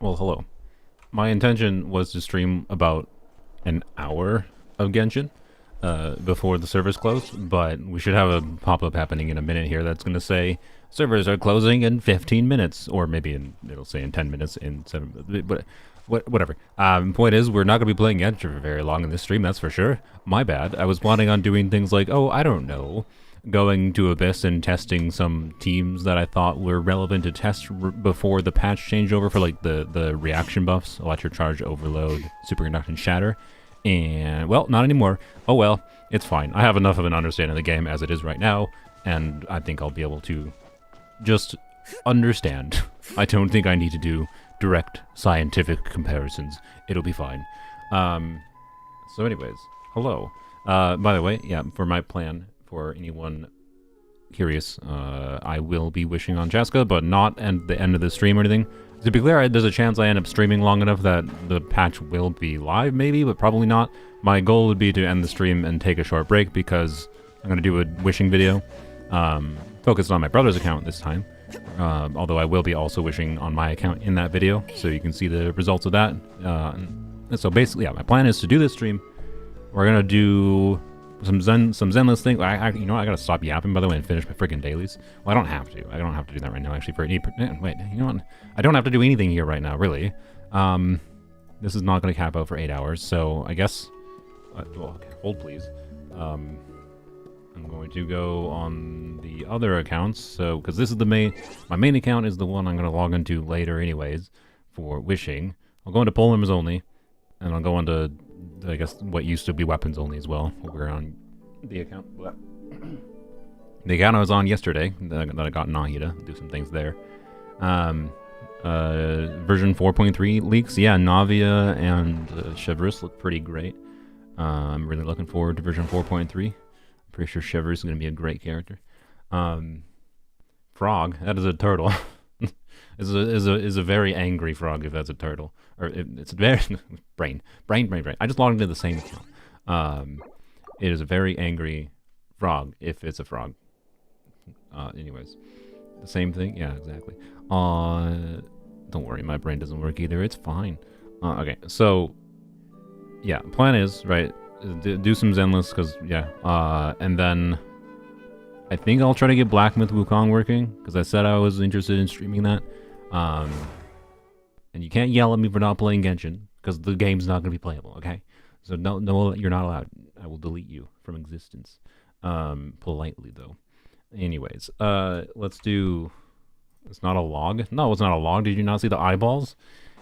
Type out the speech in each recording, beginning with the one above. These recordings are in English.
Well, hello. My intention was to stream about an hour of Genshin before the servers closed, but we should have a pop-up happening in a minute here that's going to say servers are closing in 15 minutes, or maybe it'll say in 10 minutes, in 7, but whatever. Point is, we're not going to be playing Genshin for very long in this stream, that's for sure. My bad. I was planning on doing things like, oh, I don't know, going to Abyss and testing some teams that I thought were relevant to test before the patch changeover for like the reaction buffs, Electric Charge, Overload, Superconducting, Shatter. And, well, not anymore. Oh well, it's fine. I have enough of an understanding of the game as it is right now, and I think I'll be able to just understand. I don't think I need to do direct scientific comparisons. It'll be fine. So anyways, hello. By the way, yeah, for my plan, for anyone curious, I will be wishing on Chaska, but not at the end of the stream or anything. To be clear, there's a chance I end up streaming long enough that the patch will be live, maybe, but probably not. My goal would be to end the stream and take a short break because I'm going to do a wishing video, focused on my brother's account this time, although I will be also wishing on my account in that video, so you can see the results of that. And so basically, yeah, my plan is to do this stream. We're going to do some Zenless thing. You know, I gotta stop yapping, by the way, and finish my freaking dailies. Well, I don't have to. I don't have to do that right now, actually. Wait, you know what? I don't have to do anything here right now, really. This is not gonna cap out for 8 hours, so I guess. Well, okay, hold please. I'm going to go on the other accounts, so because this is my main account is the one I'm gonna log into later, anyways, for wishing. I'll go into Polems only, and I'll go into, I guess, what used to be weapons only as well. We're on the account. The account I was on yesterday that I got Nahida. Do some things there. Version 4.3 leaks. Yeah, Navia and Chevreuse look pretty great. I'm really looking forward to version 4.3. I'm pretty sure Chevreuse is going to be a great character. Frog, that is a turtle. is a very angry frog if that's a turtle. Or it's very brain. I just logged into the same account. It is a very angry frog if it's a frog. Anyways, the same thing. Yeah, exactly. Don't worry, my brain doesn't work either. It's fine. Okay, so yeah, plan is right. Do some Zenless because yeah, and then I think I'll try to get Black Myth Wukong working because I said I was interested in streaming that. And you can't yell at me for not playing Genshin, because the game's not going to be playable, okay? So no, you're not allowed. I will delete you from existence. Politely, though. Anyways, let's do... It's not a log? No, it's not a log. Did you not see the eyeballs?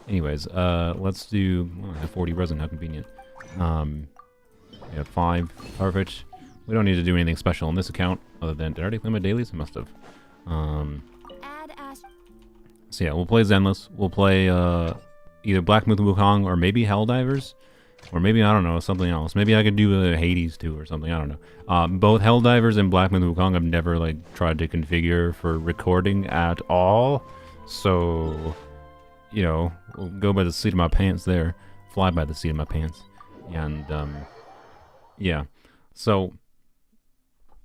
Anyways, let's do... Oh, I have 40 resin, how convenient. Yeah, 5. Perfect. We don't need to do anything special on this account, other than... Did I already play my dailies? I must have. So yeah, we'll play Zenless. We'll play either Black Myth Wukong or maybe Helldivers. Or maybe, I don't know, something else. Maybe I could do Hades too or something, I don't know. Both Helldivers and Black Myth Wukong I've never like tried to configure for recording at all. So, you know, we'll go by the seat of my pants there. Fly by the seat of my pants. And, yeah. So,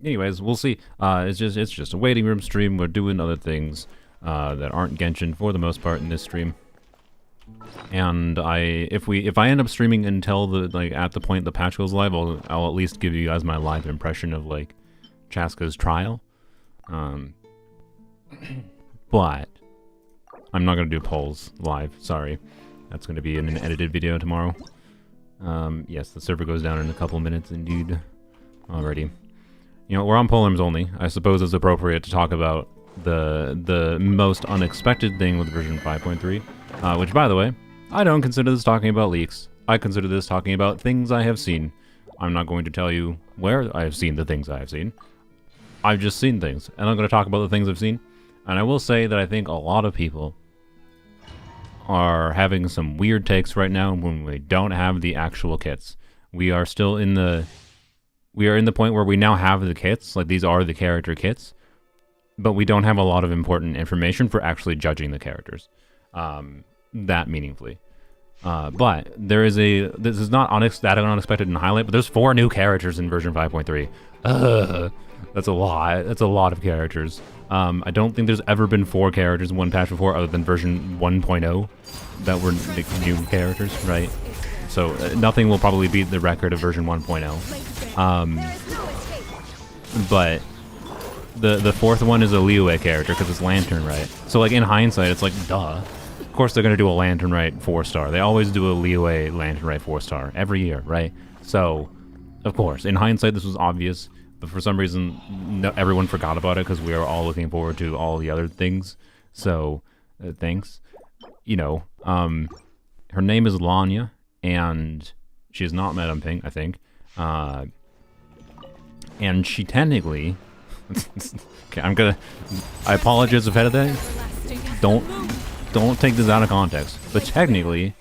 anyways, we'll see. It's just a waiting room stream. We're doing other things that aren't Genshin for the most part in this stream. And if I end up streaming until at the point the patch goes live, I'll at least give you guys my live impression of like Chaska's trial. But I'm not gonna do polls live. Sorry, that's gonna be in an edited video tomorrow. Yes, the server goes down in a couple minutes, indeed. Alrighty. You know, we're on Polems only. I suppose it's appropriate to talk about the most unexpected thing with version 5.3, which, by the way, I don't consider this talking about leaks. I consider this talking about things I have seen. I'm not going to tell you where I have seen the things I have seen. I've just seen things, and I'm going to talk about the things I've seen. And I will say that I think a lot of people are having some weird takes right now when we don't have the actual kits. We are still in the point where we now have the kits, like these are the character kits, but we don't have a lot of important information for actually judging the characters that meaningfully. But there is this is not that unexpected in highlight, but there's 4 new characters in version 5.3. That's a lot. That's a lot of characters. I don't think there's ever been 4 characters in one patch before, other than version 1.0, that were like, new characters, right? So nothing will probably beat the record of version 1.0. But the 4th one is a Liyue character because it's Lantern Right. So like in hindsight, it's like duh. Of course they're gonna do a Lantern Right 4-star. They always do a Liyue Lantern Right 4-star every year, right? So of course, in hindsight, this was obvious, but for some reason, everyone forgot about it because we are all looking forward to all the other things. So thanks. You know, her name is Lanya, and she is not Madame Ping, I think. And she technically... okay, I apologize ahead of that. Don't take this out of context. But technically,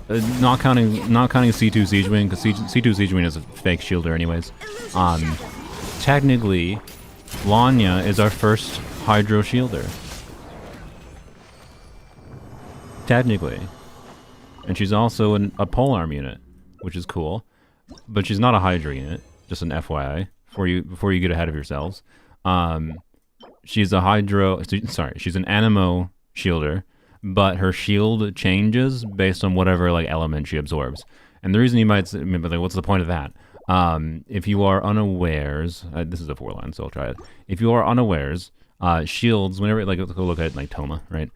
not counting C2 Siege Wing, because C2 Siege Wing is a fake shielder anyways. Technically, Lanya is our first Hydro shielder. Technically. And she's also a polearm unit, which is cool. But she's not a Hydra unit, just an FYI, before you get ahead of yourselves. She's a Hydro... Sorry, she's an Anemo shielder, but her shield changes based on whatever like element she absorbs. And the reason you might say, like, what's the point of that? If you are unawares... this is a 4-line, so I'll try it. If you are unawares, shields, whenever... Like, let's go look at like Toma, right?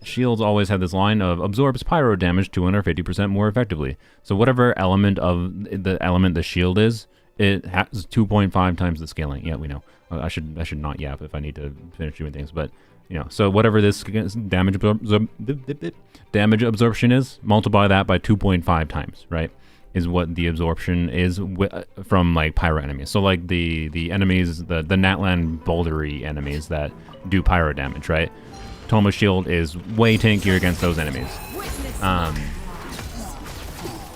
Shields always have this line of absorbs pyro damage 250% more effectively. So whatever element of the shield is, it has 2.5 times the scaling. Yeah, we know. I should not yap if I need to finish doing things, but you know. So whatever this damage absorption is, multiply that by 2.5 times, right? Is what the absorption is from like pyro enemies. So like the enemies, the Natlan bouldery enemies that do pyro damage, right? Toma's shield is way tankier against those enemies.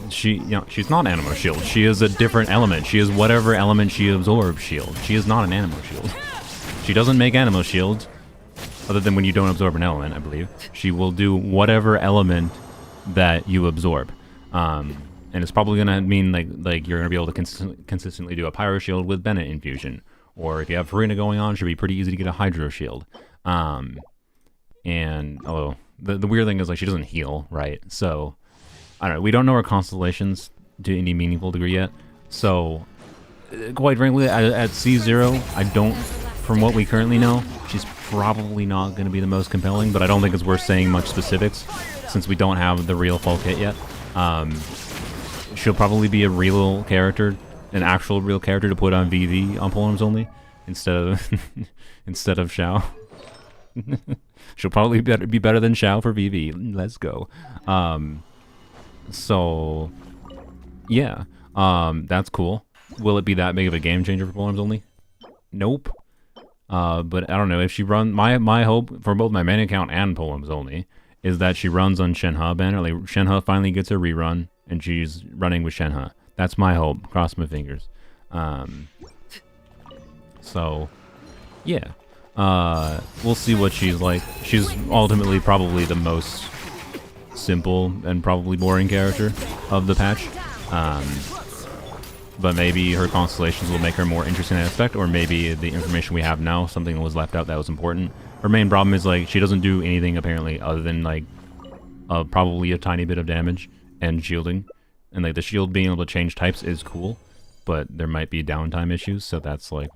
She's not Anemo shield. She is a different element. She is whatever element she absorbs shield. She is not an Anemo shield. She doesn't make Anemo shields, other than when you don't absorb an element, I believe. She will do whatever element that you absorb. And it's probably gonna mean like you're gonna be able to consistently do a pyro shield with Bennett infusion, or if you have Farina going on, it should be pretty easy to get a hydro shield. And although the weird thing is like she doesn't heal, right? So I don't know. We don't know her constellations to any meaningful degree yet. So quite frankly, at C0, I don't. From what we currently know, she's probably not going to be the most compelling. But I don't think it's worth saying much specifics since we don't have the real full kit yet. She'll probably be a real character, an actual real character to put on VV on polearms only instead of instead of Xiao. She'll probably be better than Xiao for VV. Let's go. So, yeah. That's cool. Will it be that big of a game changer for polearms only? Nope. But I don't know. If she runs... My hope for both my main account and polearms only is that she runs on Shenhe banner. Like, Shenhe finally gets a rerun, and she's running with Shenhe. That's my hope. Cross my fingers. So, yeah. We'll see what she's like. She's ultimately probably the most simple and probably boring character of the patch. But maybe her constellations will make her more interesting in that aspect, or maybe the information we have now, something was left out that was important. Her main problem is like she doesn't do anything apparently other than like probably a tiny bit of damage and shielding. And like the shield being able to change types is cool, but there might be downtime issues, so that's like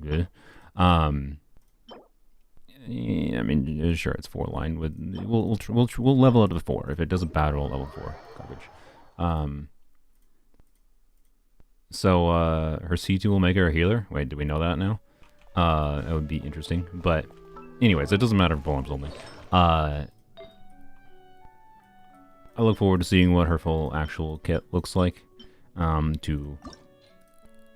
yeah, I mean, sure, it's 4-line. We'll level it to 4 if it doesn't battle level 4 coverage. So her C2 will make her a healer. Wait, do we know that now? That would be interesting. But anyways, it doesn't matter for polearms only. I look forward to seeing what her full actual kit looks like. To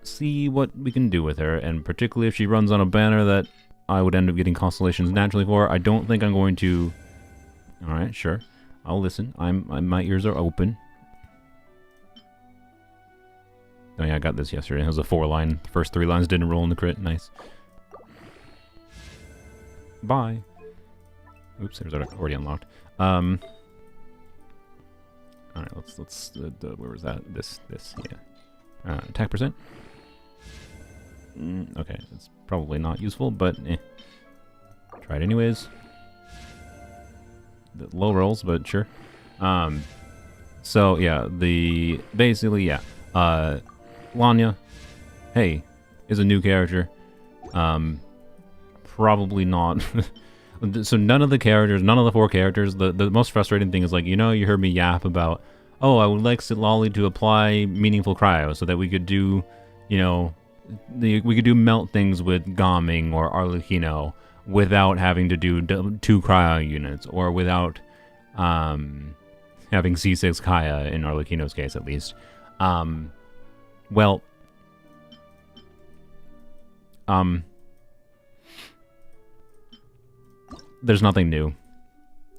see what we can do with her, and particularly if she runs on a banner that I would end up getting constellations naturally for. I don't think I'm going to... Alright, sure. I'll listen. My ears are open. Oh yeah, I got this yesterday. It was a 4-line. The first 3 lines didn't roll in the crit. Nice. Bye. Oops, there's already unlocked. All right, let's where was that? This, yeah. Attack percent. Okay, it's probably not useful, but try it anyways. The low rolls, but sure. So yeah, basically yeah. Lanya, hey, is a new character. Probably not. So none of the 4 characters, the most frustrating thing is, like, you heard me yap about, oh, I would like Sitlali to apply meaningful cryo so that we could do, we could do melt things with Gaming or Arlecchino without having to do 2 cryo units, or without having C6 Kaya in Arlecchino's case, at least. There's nothing new.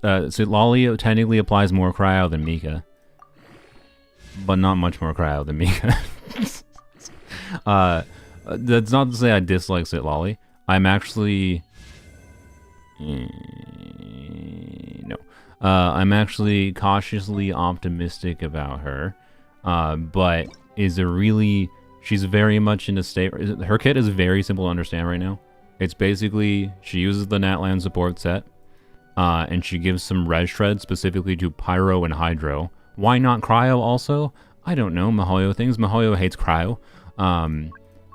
Sitlali technically applies more cryo than Mika, but not much more cryo than Mika. That's not to say I dislike Sitlali. I'm actually... no. I'm actually cautiously optimistic about her. But she's very much in a state... Her kit is very simple to understand right now. It's basically, she uses the Natlan support set, and she gives some res shred specifically to Pyro and Hydro. Why not Cryo also? I don't know, Mihoyo things. Mihoyo hates Cryo.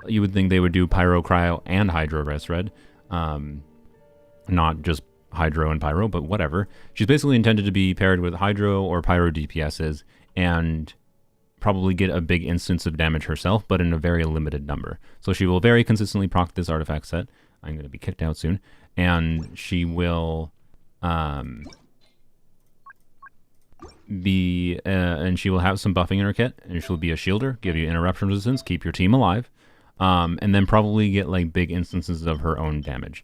You would think they would do Pyro, Cryo, and Hydro res shred. Not just Hydro and Pyro, but whatever. She's basically intended to be paired with Hydro or Pyro DPSs, and probably get a big instance of damage herself, but in a very limited number. So she will very consistently proc this artifact set. I'm going to be kicked out soon. And she will and she will have some buffing in her kit, and she'll be a shielder, give you interruption resistance, keep your team alive, and then probably get like big instances of her own damage.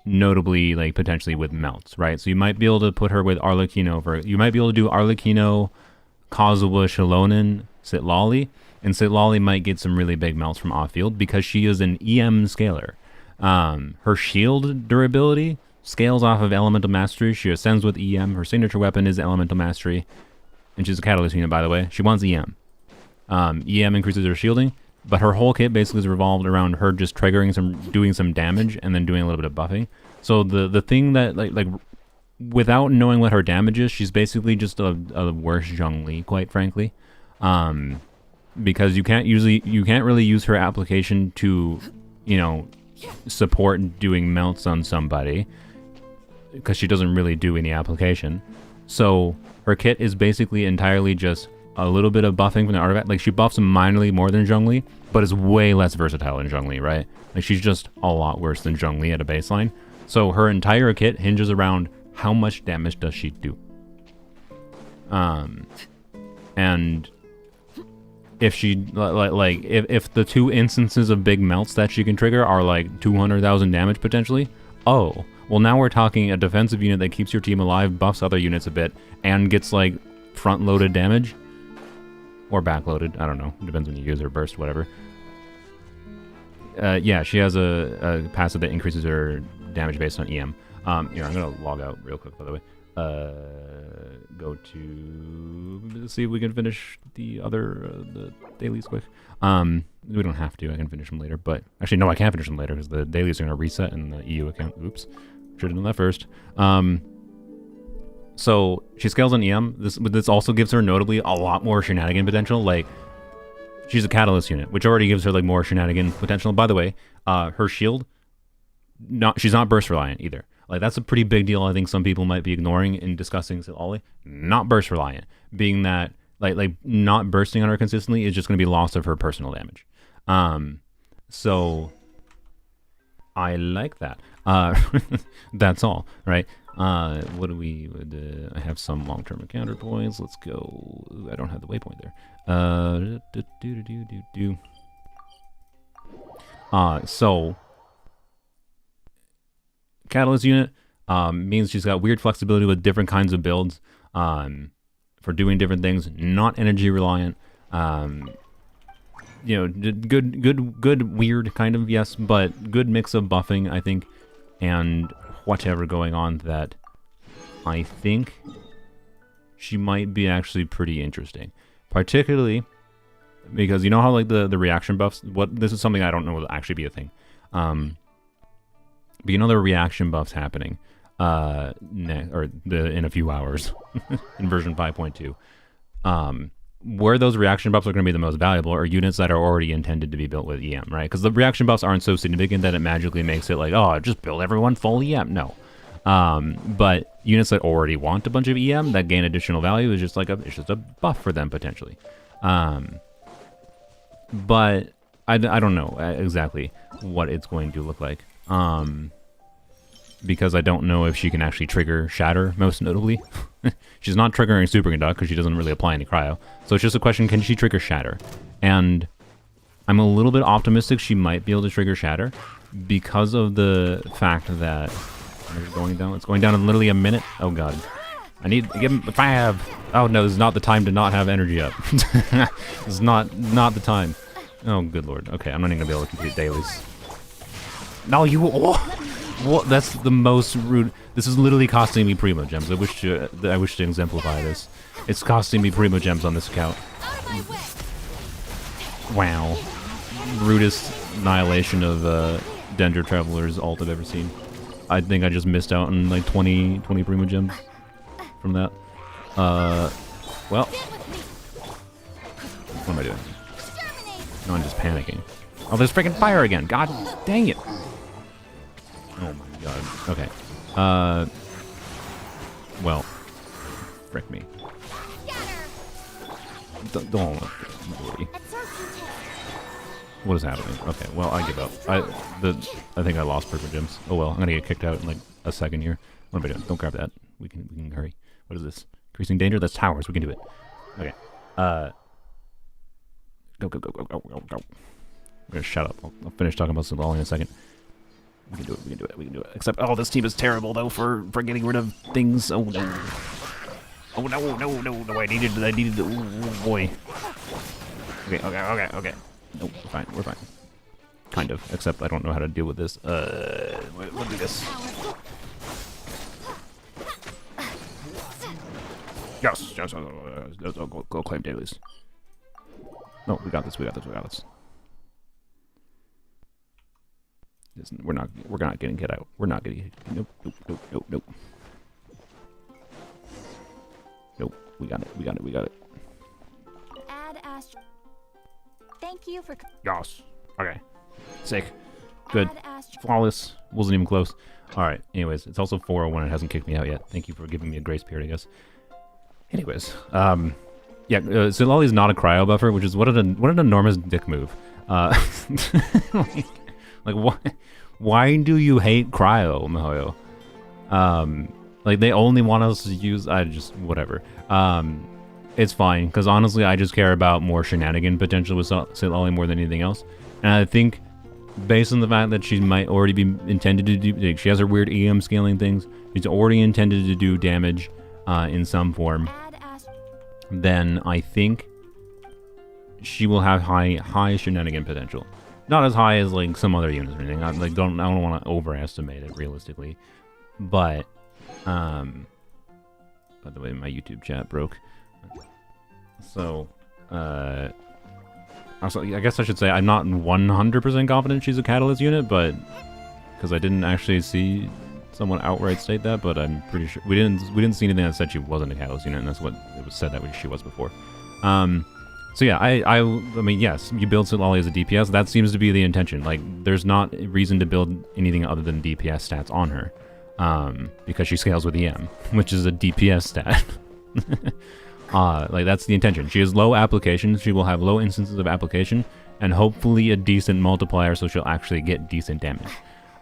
Notably, like potentially with melts, right? So you might be able to put her with Arlecchino you might be able to do Arlecchino, Kazuha, Shilonen, Sitlali, and Sitlali might get some really big melts from off-field because she is an EM scaler. Her shield durability scales off of Elemental Mastery. She ascends with EM. Her signature weapon is Elemental Mastery, and she's a Catalyst unit, by the way. She wants EM. EM increases her shielding, but her whole kit basically is revolved around her just doing some damage, and then doing a little bit of buffing. So the thing that, like without knowing what her damage is, she's basically just a worse Zhongli, quite frankly. Because you can't really use her application to, support doing melts on somebody, because she doesn't really do any application. So her kit is basically entirely just a little bit of buffing from the artifact. Like, she buffs minorly more than Zhongli, but is way less versatile than Zhongli, right? Like, she's just a lot worse than Zhongli at a baseline. So her entire kit hinges around how much damage does she do. And if she, if the 2 instances of big melts that she can trigger are like 200,000 damage potentially, oh, well, now we're talking a defensive unit that keeps your team alive, buffs other units a bit, and gets like front-loaded damage. Or back-loaded, I don't know. Depends when you use her burst, whatever. Yeah, she has a passive that increases her damage based on EM. Here, I'm going to log out real quick, by the way. Go to... Let's see if we can finish the other the dailies quick. We don't have to. I can finish them later. But actually, no, I can't finish them later because the dailies are going to reset in the EU account. Oops. Should have done that first. So she scales on EM. This also gives her notably a lot more shenanigan potential. Like, she's a Catalyst unit, which already gives her like more shenanigan potential. By the way, her shield, she's not burst reliant either. Like, that's a pretty big deal. I think some people might be ignoring in discussing Sitlali. Not burst reliant, being that like not bursting on her consistently is just going to be loss of her personal damage. So I like that. That's all, right? What do we? I have some long-term encounter points. Let's go. I don't have the waypoint there. So Catalyst unit means she's got weird flexibility with different kinds of builds for doing different things. Not energy reliant. Good, weird kind of, yes, but good mix of buffing. I think and whatever going on that I think she might be actually pretty interesting. Particularly because you know how like the reaction buffs, this is something I don't know will actually be a thing. But you know the reaction buffs happening in a few hours in version 5.2. Where those reaction buffs are going to be the most valuable are units that are already intended to be built with EM, right? Because the reaction buffs aren't so significant that it magically makes it like, oh, just build everyone full EM. No. But units that already want a bunch of EM that gain additional value is just like it's just a buff for them potentially. But I don't know exactly what it's going to look like. Because I don't know if she can actually trigger Shatter, most notably. She's not triggering Superconduct because she doesn't really apply any cryo. So it's just a question, can she trigger Shatter? And I'm a little bit optimistic she might be able to trigger Shatter because of the fact that it's going down. It's going down in literally a minute. Oh god. I need to give him 5. Oh no, this is not the time to not have energy up. This is not the time. Oh good lord. Okay, I'm not even gonna be able to complete dailies. No, you. Oh, what? That's the most rude. This is literally costing me Primo Gems. I wish to exemplify this. It's costing me Primo Gems on this account. Wow. Rudest annihilation of Dendro Traveler's ult I've ever seen. I think I just missed out on like 20 Primo Gems from that. Well. What am I doing? No, I'm just panicking. Oh, there's freaking fire again. God dang it. Oh my god. Okay. Well. Frick me. Don't worry. What is happening? Okay, well, I give up. I think I lost Primo Gems. Oh well, I'm gonna get kicked out in like a second here. What am I doing? Don't grab that. We can hurry. What is this? Increasing danger? That's towers. We can do it. Okay. Go. I'm gonna shut up. I'll finish talking about Zenless in a second. We can do it. Except, oh, this team is terrible though for getting rid of things. Oh no. Oh no. I needed the. Oh boy. Okay. No, we're fine. Kind of. Except I don't know how to deal with this. We'll do this. Yes. Go claim dailies. No, we got this. Listen, we're not getting hit out. We're not getting hit. Nope. Nope. We got it. Add Astro. Thank you for. Yas. Okay. Sick. Good. Flawless. Wasn't even close. Alright, anyways, it's also 4:01. It hasn't kicked me out yet. Thank you for giving me a grace period, I guess. Anyways, yeah, Zenless is not a cryo buffer, which is what an enormous dick move. Like why do you hate cryo, Mihoyo? Like they only want us to use, whatever. It's fine, because honestly, I just care about more shenanigan potential with Zenless more than anything else. And I think, based on the fact that she might already be intended to do, like, she has her weird EM scaling things, she's already intended to do damage in some form, then I think she will have high shenanigan potential. Not as high as like some other units or anything. I don't want to overestimate it realistically, but by the way, my YouTube chat broke. So also, I guess I should say I'm not 100% confident she's a catalyst unit, but because I didn't actually see someone outright state that, but I'm pretty sure we didn't see anything that said she wasn't a catalyst unit, and that's what it was said that she was before. So yeah, I mean, yes, you build Zenless as a DPS. That seems to be the intention. Like, there's not a reason to build anything other than DPS stats on her, because she scales with EM, which is a DPS stat. Like, that's the intention. She has low application. She will have low instances of application, and hopefully a decent multiplier, so she'll actually get decent damage.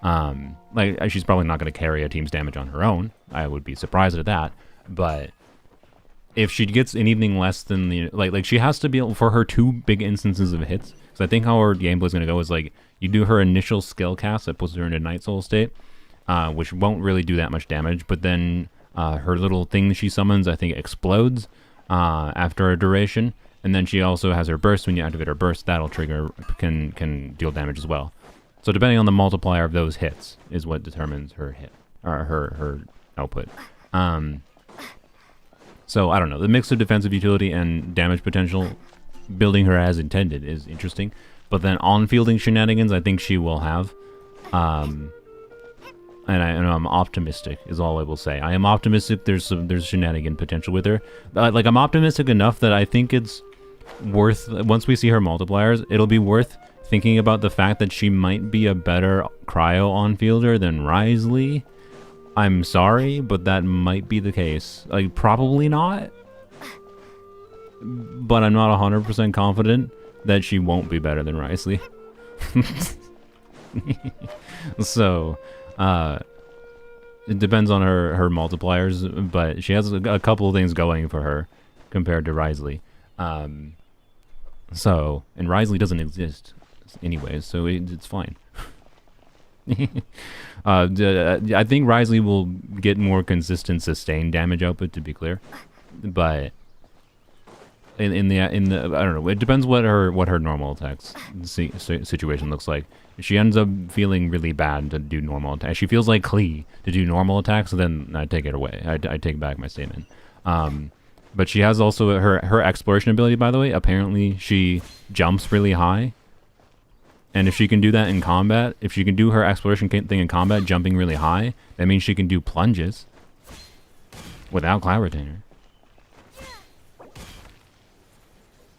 Like, she's probably not going to carry a team's damage on her own. I would be surprised at that, but if she gets anything less than the like she has to be able, for her 2 big instances of hits. So I think how her gameplay is gonna go is like you do her initial skill cast that puts her into Night Soul state, which won't really do that much damage. But then her little thing she summons, I think, explodes after a duration, and then she also has her burst. When you activate her burst, that'll trigger can deal damage as well. So depending on the multiplier of those hits is what determines her hit or her output. So I don't know. The mix of defensive utility and damage potential, building her as intended, is interesting. But then on-fielding shenanigans, I think she will have. And I'm optimistic, is all I will say. I am optimistic. There's shenanigan potential with her. Like, I'm optimistic enough that I think it's worth, once we see her multipliers, it'll be worth thinking about the fact that she might be a better cryo on-fielder than Risley. I'm sorry, but that might be the case. Like, probably not. But I'm not 100% confident that she won't be better than Risley. So, it depends on her multipliers, but she has a couple of things going for her compared to Risley. So, and Risley doesn't exist anyways, so it's fine. I think Risley will get more consistent sustained damage output, to be clear, but in the I don't know. It depends what her normal attacks situation looks like. If she ends up feeling really bad to do normal attacks, she feels like Klee to do normal attacks, then I take it away. I take back my statement. But she has also her exploration ability, by the way. Apparently, she jumps really high. And if she can do that in combat, if she can do her exploration thing in combat, jumping really high, that means she can do plunges without Cloud Retainer.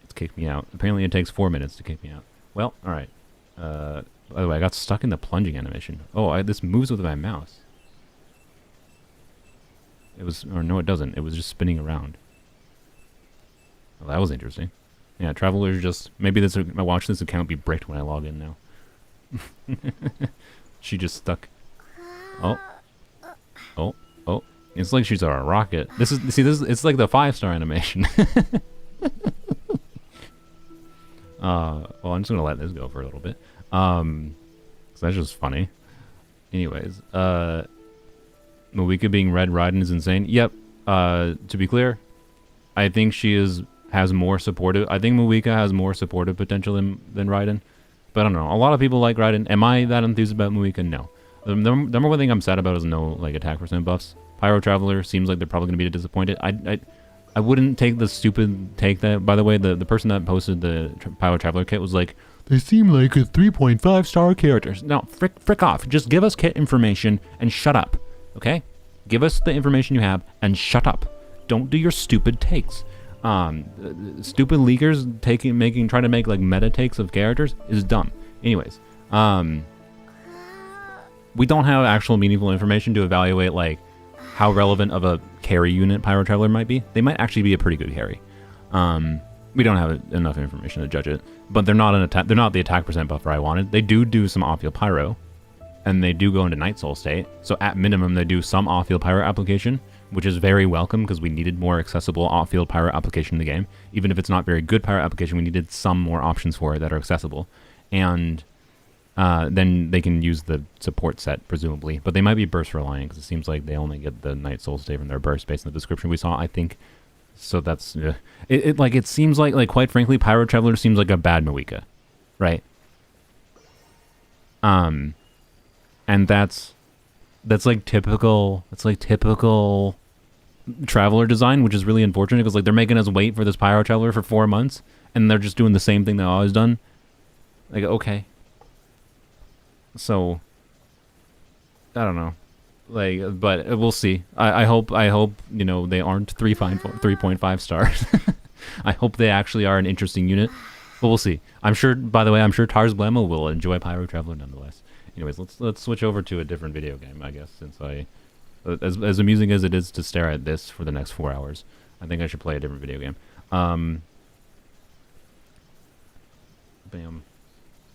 It's kicked me out. Apparently it takes 4 minutes to kick me out. Well, alright. By the way, I got stuck in the plunging animation. Oh, this moves with my mouse. It was, or no it doesn't. It was just spinning around. Well, that was interesting. Yeah, Traveler's just... Maybe my watch this account be bricked when I log in now. She just stuck. Oh. Oh. Oh. It's like she's on a rocket. It's like the 5-star animation. Well, I'm just gonna let this go for a little bit. 'Cause that's just funny. Anyways, Mawika being Red Raiden is insane. Yep. To be clear, I think she has more supportive. I think Mawika has more supportive potential than Raiden. But I don't know. A lot of people like Raiden. Am I that enthused about Mawika? No. The number one thing I'm sad about is no like attack percent buffs. Pyro Traveler seems like they're probably gonna be disappointed. I wouldn't take the stupid take that. By the way, the person that posted the Pyro Traveler kit was like, they seem like a 3.5-star characters. No, frick off. Just give us kit information and shut up. Okay? Give us the information you have and shut up. Don't do your stupid takes. Stupid leakers trying to make like meta takes of characters is dumb. Anyways, we don't have actual meaningful information to evaluate like how relevant of a carry unit Pyro Traveler might be. They might actually be a pretty good carry. We don't have enough information to judge it, but they're not they're not the attack percent buffer I wanted. They do some off-field pyro, and they do go into Night Soul state. So at minimum, they do some off-field pyro application, which is very welcome because we needed more accessible off-field pyro application in the game. Even if it's not very good pyro application, we needed some more options for it that are accessible. And then they can use the support set, presumably. But they might be burst reliant because it seems like they only get the Night Soul state from their burst based on the description we saw, I think. So that's... it seems like, quite frankly, Pyro Traveler seems like a bad Mawika. Right? And that's like typical Traveler design, which is really unfortunate because like they're making us wait for this Pyro Traveler for 4 months and they're just doing the same thing they've always done. Like, okay. So I don't know. Like, but we'll see. I hope you know they aren't 3.5 stars. I hope they actually are an interesting unit. But we'll see. I'm sure, by the way, Tars Blammo will enjoy Pyro Traveler nonetheless. Anyways, let's switch over to a different video game, I guess, since as amusing as it is to stare at this for the next 4 hours, I think I should play a different video game. Bam.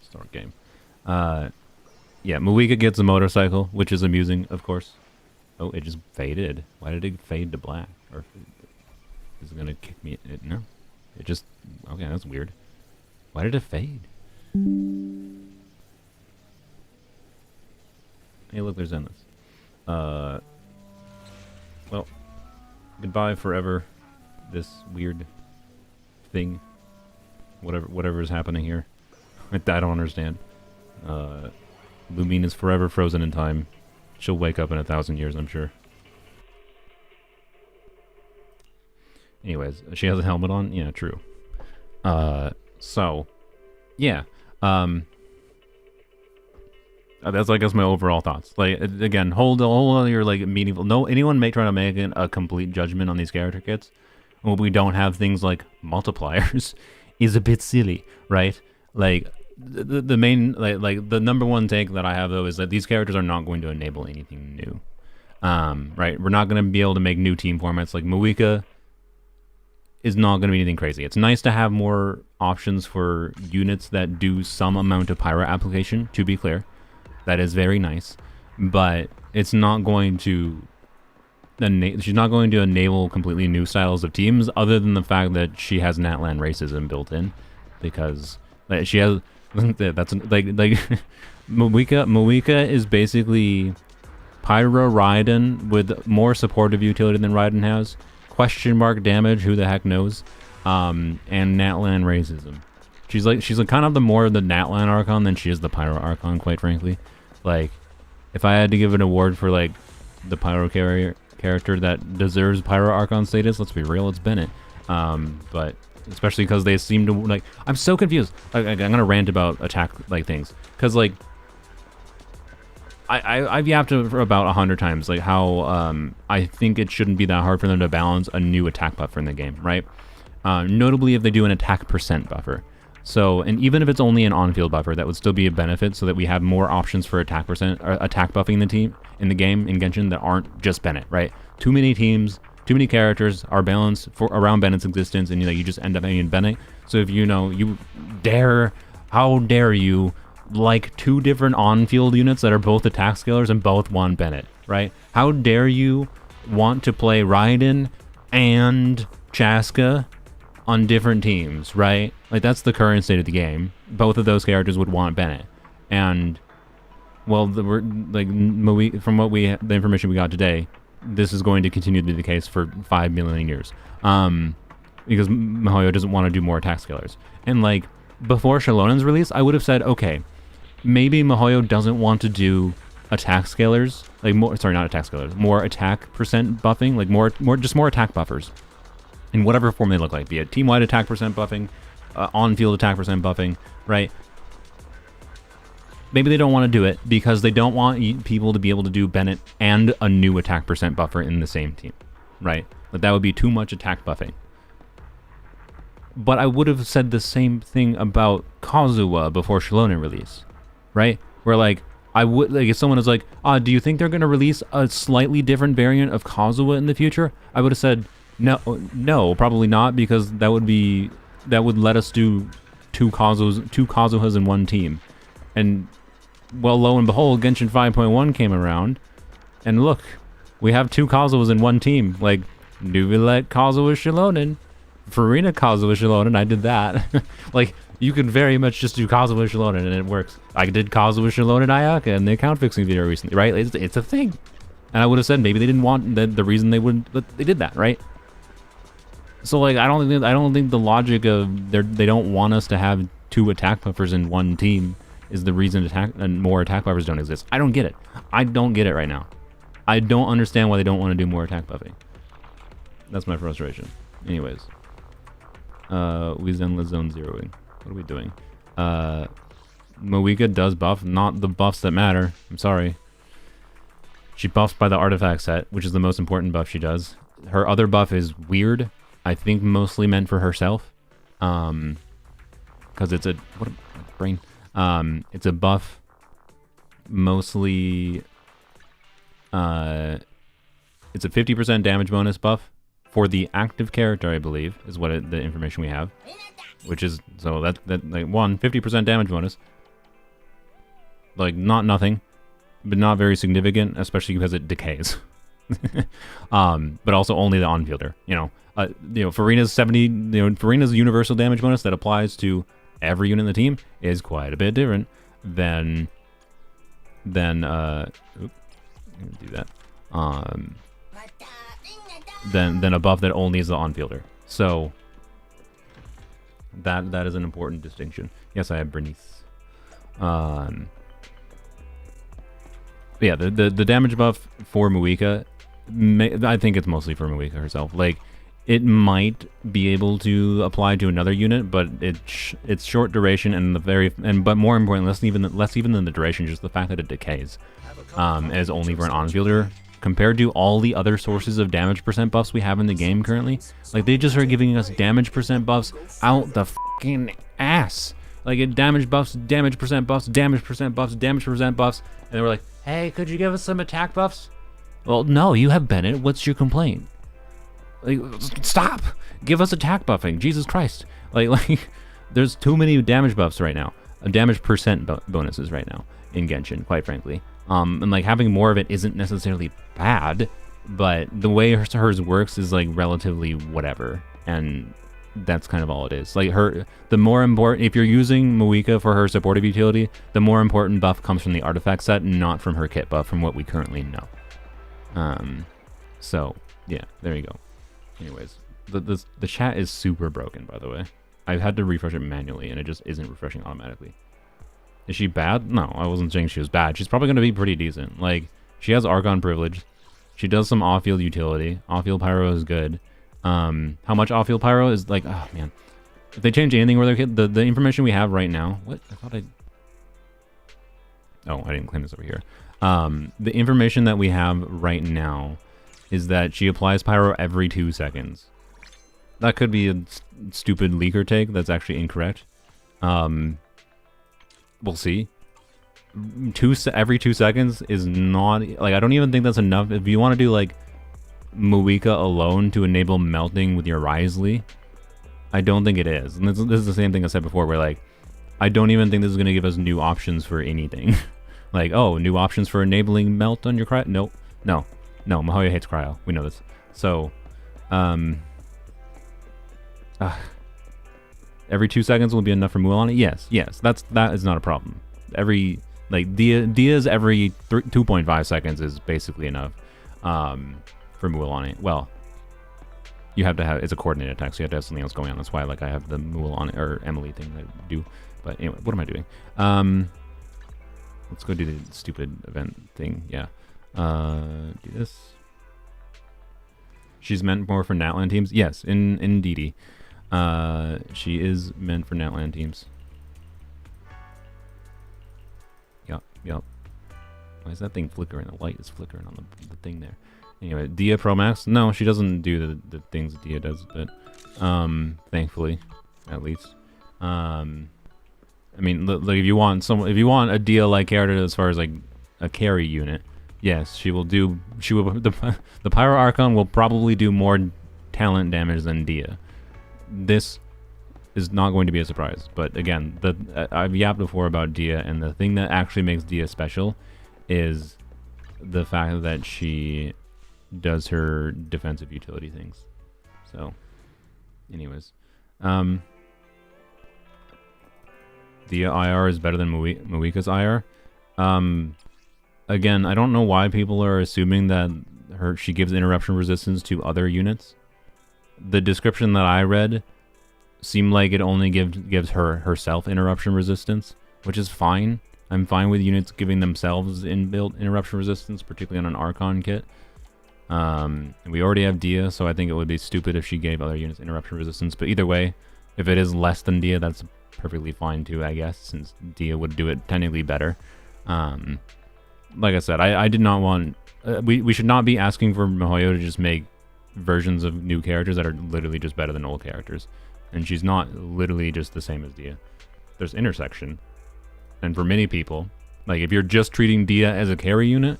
Start game. Yeah, Mawika gets a motorcycle, which is amusing, of course. Oh, it just faded. Why did it fade to black? Or is it gonna kick me? No. It just... Okay, that's weird. Why did it fade? Hey, look, there's Zenless. Well, goodbye forever, this weird thing. Whatever is happening here. I don't understand. Lumine is forever frozen in time. She'll wake up in 1,000 years, I'm sure. Anyways, she has a helmet on? Yeah, true. So, yeah. That's, I guess, my overall thoughts. Like, again, hold all your, like, meaningful... No, anyone may try to make a complete judgment on these character kits. When we don't have things like multipliers is a bit silly, right? Like, the main... Like, the number one take that I have, though, is that these characters are not going to enable anything new. Right? We're not going to be able to make new team formats. Like, Moika is not going to be anything crazy. It's nice to have more options for units that do some amount of pyro application, to be clear. That is very nice, but it's not going to... She's not going to enable completely new styles of teams, other than the fact that she has Natlan racism built in, because like, she has... That's like Moika is basically Pyro Raiden with more supportive utility than Raiden has. Question mark damage, who the heck knows? And Natlan racism. She's like kind of the more the Natlan Archon than she is the Pyro Archon, quite frankly. Like, if I had to give an award for like the Pyro character that deserves Pyro Archon status, let's be real, it's Bennett. But especially because they seem to like... I'm so confused. I'm gonna rant about attack like things, because like I've yapped for about 100 times like how I think it shouldn't be that hard for them to balance a new attack buffer in the game, right? Notably if they do an attack percent buffer. So, and even if it's only an on-field buffer, that would still be a benefit, so that we have more options for attack percent or attack buffing in the game in Genshin that aren't just Bennett, right? Too many teams, too many characters are balanced around Bennett's existence, and you just end up having Bennett. So if how dare you like two different on-field units that are both attack scalers and both want Bennett, right? How dare you want to play Raiden and Chaska on different teams, right? Like, that's the current state of the game. Both of those characters would want Bennett, and well, from the information we got today, this is going to continue to be the case for 5 million years, because miHoYo doesn't want to do more attack scalers. And like before Shalonen's release, I would have said, okay, maybe miHoYo doesn't want to do attack scalers, like more attack percent buffing, like more attack buffers in whatever form they look like, be it team-wide attack percent buffing, on-field attack percent buffing, right? Maybe they don't want to do it because they don't want people to be able to do Bennett and a new attack percent buffer in the same team, right? But that would be too much attack buffing. But I would have said the same thing about Kazuha before Shalonen release, right? Where like, I would, like, if someone is like, do you think they're going to release a slightly different variant of Kazuha in the future? I would have said, no, probably not, because that would let us do two Kazuhas in one team. And, well, lo and behold, Genshin 5.1 came around, and look, we have two Kazuhas in one team. Like, Nuvilet Kazuha Shalonen, Farina Kazuha Shalonen, I did that. Like, you can very much just do Kazuha Shalonen, and it works. I did Kazuha Shalonen Ayaka in the account fixing video recently, right? It's a thing. And I would have said maybe they didn't want the reason they wouldn't, but they did that, right? So like, I don't think the logic of they don't want us to have two attack buffers in one team is the reason more attack buffers don't exist. I don't get it. I don't get it right now. I don't understand why they don't want to do more attack buffing. That's my frustration. Anyways, we Zenless zone zeroing. What are we doing? Moika does buff, not the buffs that matter. I'm sorry. She buffs by the artifact set, which is the most important buff she does. Her other buff is weird. I think mostly meant for herself, because it's a brain. It's a buff, mostly. It's a 50% damage bonus buff for the active character, I believe, is what the information we have, which is so that like 50% damage bonus, like not nothing, but not very significant, especially because it decays. But also only the on-fielder, Farina's Farina's universal damage bonus that applies to every unit in the team is quite a bit different than do that. Than a buff that only is the on-fielder. So that is an important distinction. Yes, I have Bernice. But yeah, the damage buff for Muika, I think it's mostly for Muika herself. Like, it might be able to apply to another unit, but it's short duration and but more important, less even than the duration, just the fact that it decays, is only for an on-fielder. Compared to all the other sources of damage percent buffs we have in the game currently, like they just are giving us damage percent buffs out the fucking ass. Like it damage buffs, damage percent buffs, damage percent buffs, damage percent buffs, and they were like, "Hey, could you give us some attack buffs?" Well, no, you have Bennett. What's your complaint? Like, stop! Give us attack buffing, Jesus Christ! Like, there's too many damage buffs right now, damage percent bonuses right now in Genshin, quite frankly. And like having more of it isn't necessarily bad, but the way hers works is like relatively whatever, and that's kind of all it is. Like the more important, if you're using Muika for her supportive utility, the more important buff comes from the artifact set, not from her kit buff, from what we currently know. So yeah, there you go. Anyways, the chat is super broken, by the way. I've had to refresh it manually, and it just isn't refreshing automatically. Is she bad? No, I wasn't saying she was bad. She's probably going to be pretty decent. Like, she has Archon privilege. She does some off-field utility. Off-field pyro is good. How much off-field pyro is like, oh man. If they change anything where they're the information we have right now. What? I thought oh, I didn't claim this over here. The information that we have right now is that she applies pyro every 2 seconds. That could be a stupid leaker take. That's actually incorrect. We'll see. Every 2 seconds is not, like, I don't even think that's enough. If you want to do like Muika alone to enable melting with your Risley, I don't think it is. And this is the same thing I said before, where like I don't even think this is going to give us new options for anything. Like, oh, new options for enabling melt on your cryo. No, Mahoya hates cryo. We know this. So every 2 seconds will be enough for Mulan. Yes, that is not a problem. Dia's every 2.5 seconds is basically enough for Mulan. Well, you have to have, it's a coordinated attack, so you have to have something else going on. That's why like I have the Mulan or Emily thing that I do. But anyway, what am I doing? Let's go do the stupid event thing. Yeah, do this. She's meant more for Natlan teams. Yes, indeedy. She is meant for Natlan teams. Yup. Why is that thing flickering? The light is flickering on the thing there. Anyway, Dia Pro Max. No, she doesn't do the things that Dia does, but thankfully, at least. I mean, like if you want a Dia like character as far as like a carry unit, yes, she will. The Pyro Archon will probably do more talent damage than Dia. This is not going to be a surprise, but again, I've yapped before about Dia, and the thing that actually makes Dia special is the fact that she does her defensive utility things. So, anyways, Dia IR is better than Muika's IR. Again, I don't know why people are assuming that she gives interruption resistance to other units. The description that I read seemed like it only gives herself interruption resistance, which is fine. I'm fine with units giving themselves inbuilt interruption resistance, particularly on an Archon kit. We already have Dia, so I think it would be stupid if she gave other units interruption resistance. But either way, if it is less than Dia, that's perfectly fine too, I guess, since Dia would do it technically better. Like I said, I did not want... we should not be asking for Mihoyo to just make versions of new characters that are literally just better than old characters. And she's not literally just the same as Dia. There's intersection. And for many people, like if you're just treating Dia as a carry unit,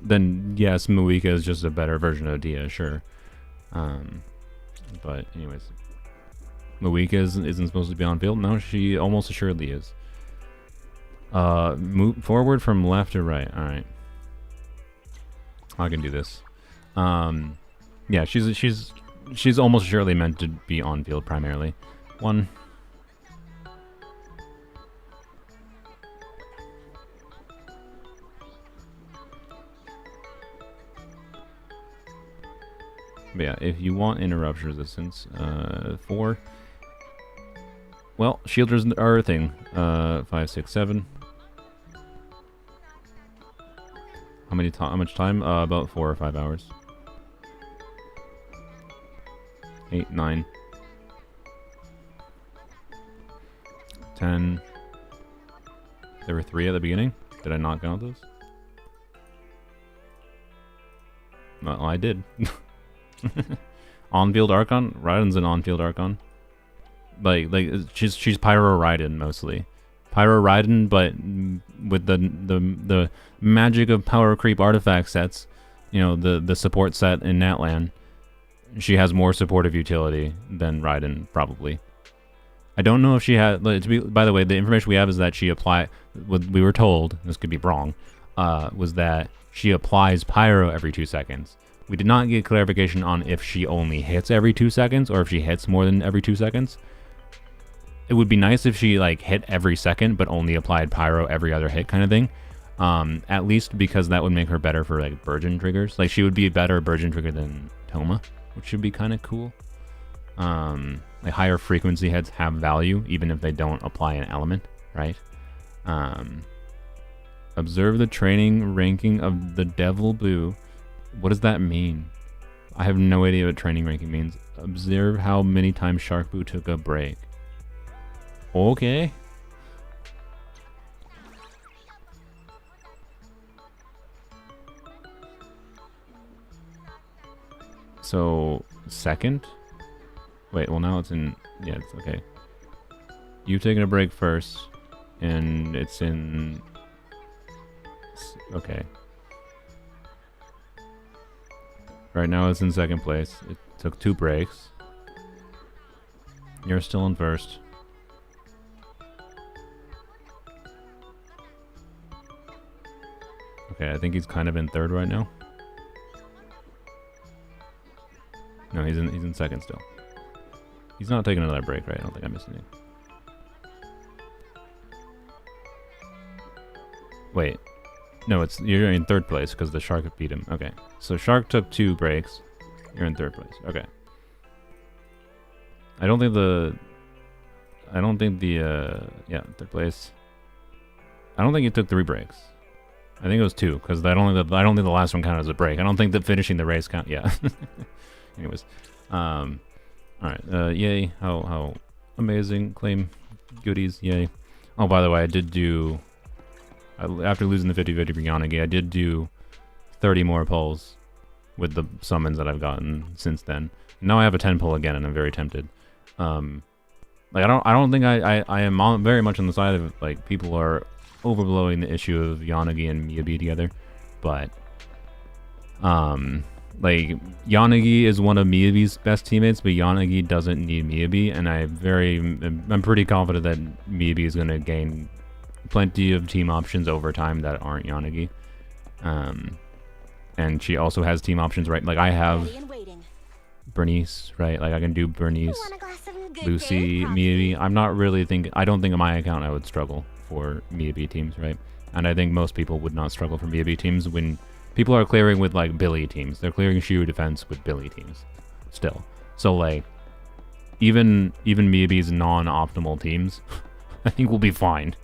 then yes, Muika is just a better version of Dia, sure. But anyways, Muika isn't supposed to be on field. No, she almost assuredly is. Move forward from left to right. All right, I can do this. Yeah, she's almost surely meant to be on field primarily. One. But yeah, if you want interruption resistance, 4. Well, shielders are a thing. 5, 6, 7. How much time? About 4 or 5 hours. 8, 9, 10. There were 3 at the beginning. Did I not count those? Well, I did. On-field Archon? Raiden's an on-field Archon. Like she's Pyro Raiden mostly. Pyro Raiden, but with the magic of power creep artifact sets, you know, the support set in Natlan, she has more supportive utility than Raiden, probably. I don't know if she had, by the way, the information we have is that she what we were told, this could be wrong, was that she applies Pyro every 2 seconds. We did not get clarification on if she only hits every 2 seconds or if she hits more than every 2 seconds. It would be nice if she like hit every second but only applied Pyro every other hit kind of thing. At least because that would make her better for like Burgeon triggers. Like she would be a better Burgeon trigger than Toma, which would be kind of cool. Like higher frequency heads have value even if they don't apply an element, right? Observe the training ranking of the Devil Boo. What does that mean? I have no idea what training ranking means. Observe how many times Shark Boo took a break. Okay. So, second? Wait, well now it's in... Yeah, it's okay. You've taken a break first, and it's in... Okay. Right now it's in second place. It took 2 breaks. You're still in first. Okay, I think he's kind of in third right now. No, he's in second still. He's not taking another break, right? I don't think I missed anything. Wait. No, you're in third place because the Shark beat him. Okay. So Shark took 2 breaks. You're in third place. Okay. I don't think yeah, third place. I don't think he took 3 breaks. I think it was 2 because I don't think the last one counted as a break. I don't think that finishing the race count. Yeah. Anyways, all right. Yay! How amazing! Claim goodies! Yay! Oh, by the way, I did do after losing the 50-50 for Yanagi, I did do 30 more pulls with the summons that I've gotten since then. Now I have a 10 pull again, and I'm very tempted. Like I don't think I am very much on the side of like people are overblowing the issue of Yanagi and Miyabi together, but like Yanagi is one of Miyabi's best teammates, but Yanagi doesn't need Miyabi, and I'm pretty confident that Miyabi is going to gain plenty of team options over time that aren't Yanagi. And she also has team options, right? Like I have Bernice, right? Like I can do Bernice, Lucy, Miyabi. I don't think on my account I would struggle for Miyabi teams, right? And I think most people would not struggle for Miyabi teams when people are clearing with like Billy teams. They're clearing Shiryu defense with Billy teams still. So like even Miyabi's non-optimal teams I think we'll be fine.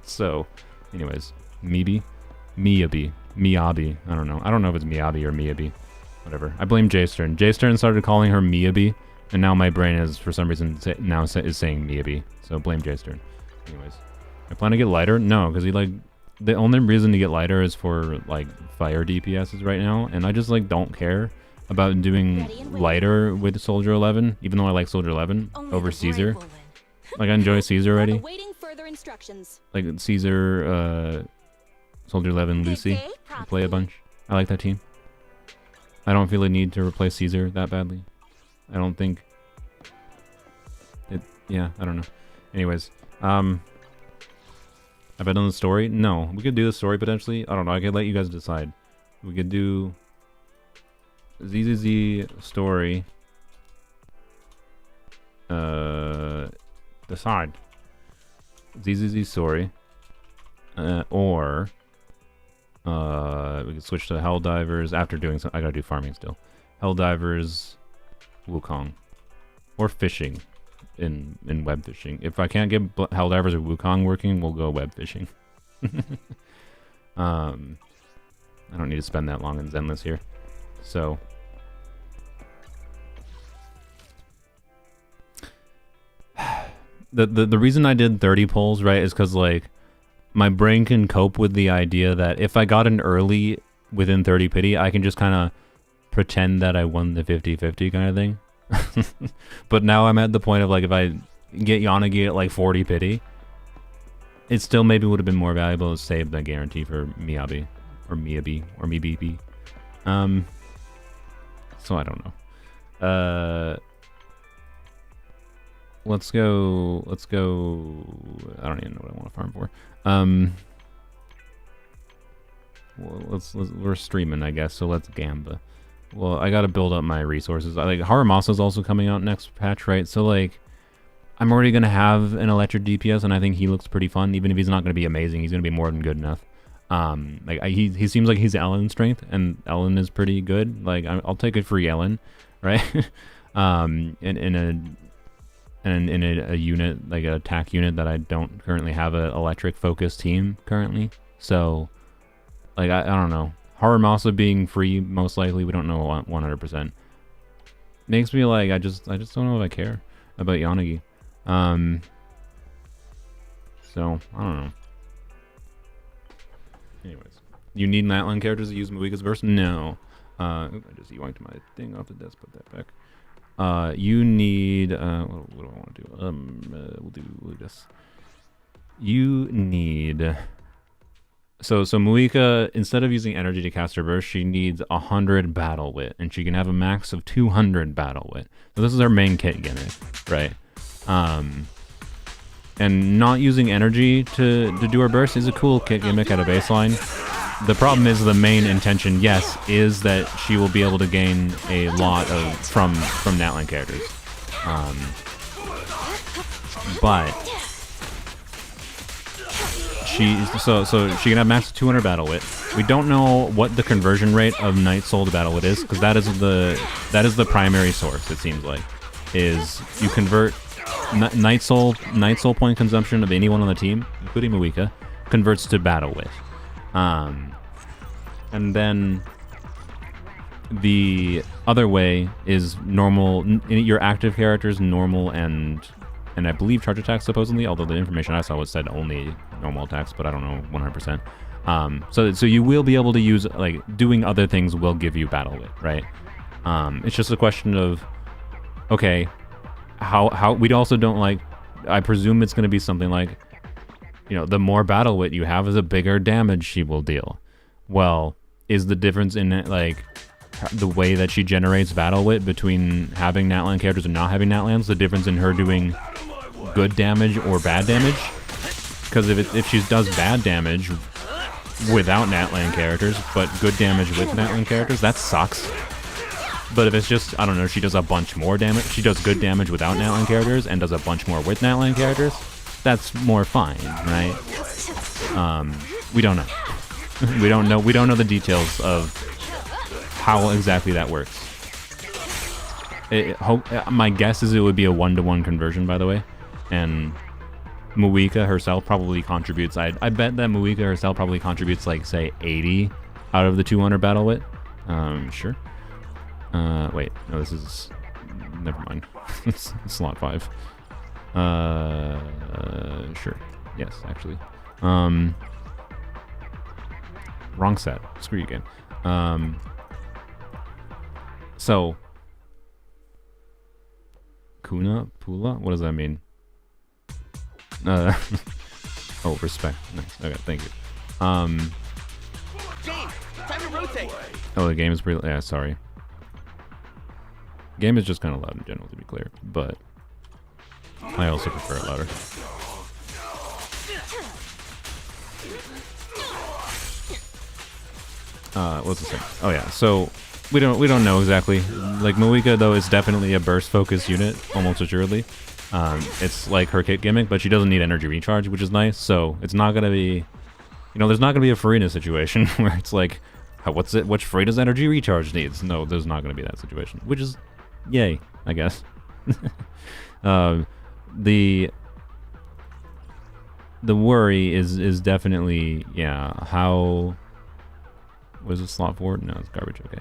So anyways, Miyabi, I don't know if it's Miyabi or Miyabi, whatever. I blame J-Stern. J-Stern started calling her Miyabi, and now my brain is for some reason is saying Miyabi, so blame J-Stern. Anyways, I plan to get lighter. No, because the only reason to get lighter is for like fire DPSs right now, and I just like don't care about doing lighter with Soldier 11, even though I like Soldier 11 over Caesar. Like I enjoy Caesar already. Like Caesar, Soldier 11, Lucy, I play a bunch. I like that team. I don't feel a need to replace Caesar that badly. I don't think it. Yeah, I don't know. Anyways, have I done the story? No. We could do the story potentially. I don't know. I could let you guys decide. We could do ZZZ story. Decide. ZZZ story. Or we could switch to Helldivers after doing some. I gotta do farming still. Helldivers, Wukong, or fishing. In web fishing. If I can't get Helldivers or Wukong working, we'll go web fishing. I don't need to spend that long in Zenless here. So the reason I did 30 pulls, right, is because like my brain can cope with the idea that if I got an early within 30 pity, I can just kind of pretend that I won the 50-50 kind of thing. But now I'm at the point of like, if I get Yanagi at like 40 pity, it still maybe would have been more valuable to save that guarantee for Miyabi or Miyabi or Mibibi. So I don't know. Let's go. I don't even know what I want to farm for. Well, we're streaming, I guess. So let's Gamba. Well, I gotta build up my resources. Like Haramasa's also coming out next patch, right? So like, I'm already gonna have an electric DPS, and I think he looks pretty fun. Even if he's not gonna be amazing, he's gonna be more than good enough. Like he seems like he's Ellen strength, and Ellen is pretty good. Like I'll take a free Ellen, right? in a unit, like an attack unit that I don't currently have an electric focused team currently. So like I don't know. Haramasa being free, most likely, we don't know 100%. Makes me like I just don't know if I care about Yanagi. So I don't know. Anyways, you need Natlan characters to use Muika's burst? No. I just yoinked my thing off the desk. Put that back. You need what do I want to do? We'll do this. You need. So Muika, instead of using energy to cast her burst, she needs 100 battle wit, and she can have a max of 200 battle wit. So this is her main kit gimmick, right? And not using energy to do her burst is a cool kit gimmick at a baseline. The problem is the main intention, yes, is that she will be able to gain a lot of from Natlan characters. But so she can have max 200 battle wit. We don't know what the conversion rate of Night Soul to battle wit is, because that is the primary source. It seems like is you convert Night Soul point consumption of anyone on the team, including Muika, converts to battle wit. And then the other way is normal. Your active characters normal and I believe charge attacks supposedly, although the information I saw was said only normal attacks, but I don't know 100%. So you will be able to use, like, doing other things will give you battle wit, right? It's just a question of, okay, how we also don't, like, I presume it's going to be something like, you know, the more battle wit you have is the bigger damage she will deal. Well, is the difference in it, like, the way that she generates battle wit between having Natlan characters and not having Natlans, the difference in her doing good damage or bad damage? Because if she does bad damage without Natlan characters, but good damage with Natlan characters, that sucks. But if it's just, I don't know, she does a bunch more damage, she does good damage without Natlan characters and does a bunch more with Natlan characters, that's more fine, right? We don't know. We don't know the details of how exactly that works. My guess is it would be a 1-to-1 conversion, by the way, and Muika herself probably contributes. I bet that Muika herself probably contributes, like, say 80 out of the 200 battle wit. Sure. Wait, no, this is, never mind. It's slot 5. Sure. Yes, actually. Wrong set. Screw you again. So, Kuna? Pula? What does that mean? Oh, respect. Nice. Okay, thank you. James, time to rotate. Oh, the game is pretty... Yeah, sorry. Game is just kind of loud in general, to be clear. But I also prefer it louder. What's the thing? Oh yeah, so we don't know exactly. Like, Muika though is definitely a burst focused unit, almost assuredly. It's like her kit gimmick, but she doesn't need energy recharge, which is nice. So it's not gonna be, you know, there's not gonna be a Farina situation where it's like, which Farina's energy recharge needs? No, there's not gonna be that situation, which is, yay, I guess. The worry is definitely, yeah, how Was it slot 4? No, it's garbage. Okay.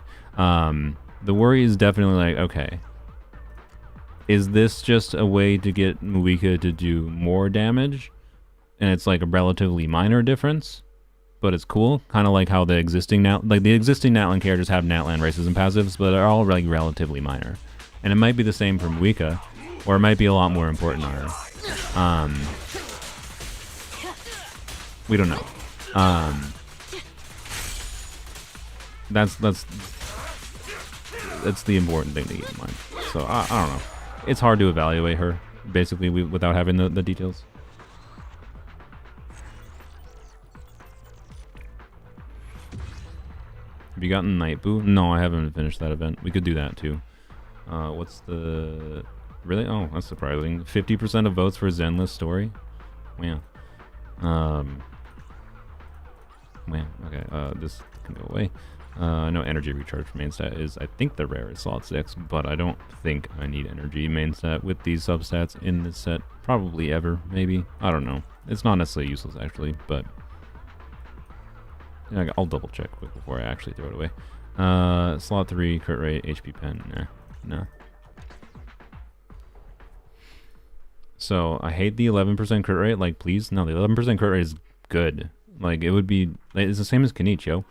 The worry is definitely like, okay, is this just a way to get Muika to do more damage? And it's like a relatively minor difference, but it's cool. Kind of like how the existing Natlan characters have Natlan races and passives, but they're all like relatively minor. And it might be the same for Muika, or it might be a lot more important on her. We don't know. That's the important thing to keep in mind. So I don't know. It's hard to evaluate her basically without having the details. Have you gotten Night Boo? No, I haven't finished that event. We could do that too. What's the... Really? Oh, that's surprising. 50% of votes for Zenless story? Wow. Wow, okay. This can go away. I know energy recharge for main stat is, I think, the rarest slot 6, but I don't think I need energy main stat with these substats in this set. Probably ever, maybe. I don't know. It's not necessarily useless, actually, but... Yeah, I'll double check quick before I actually throw it away. Slot 3, crit rate, HP pen. Nah. So, I hate the 11% crit rate. Like, please? No, the 11% crit rate is good. Like, it would be... It's the same as Kenichio.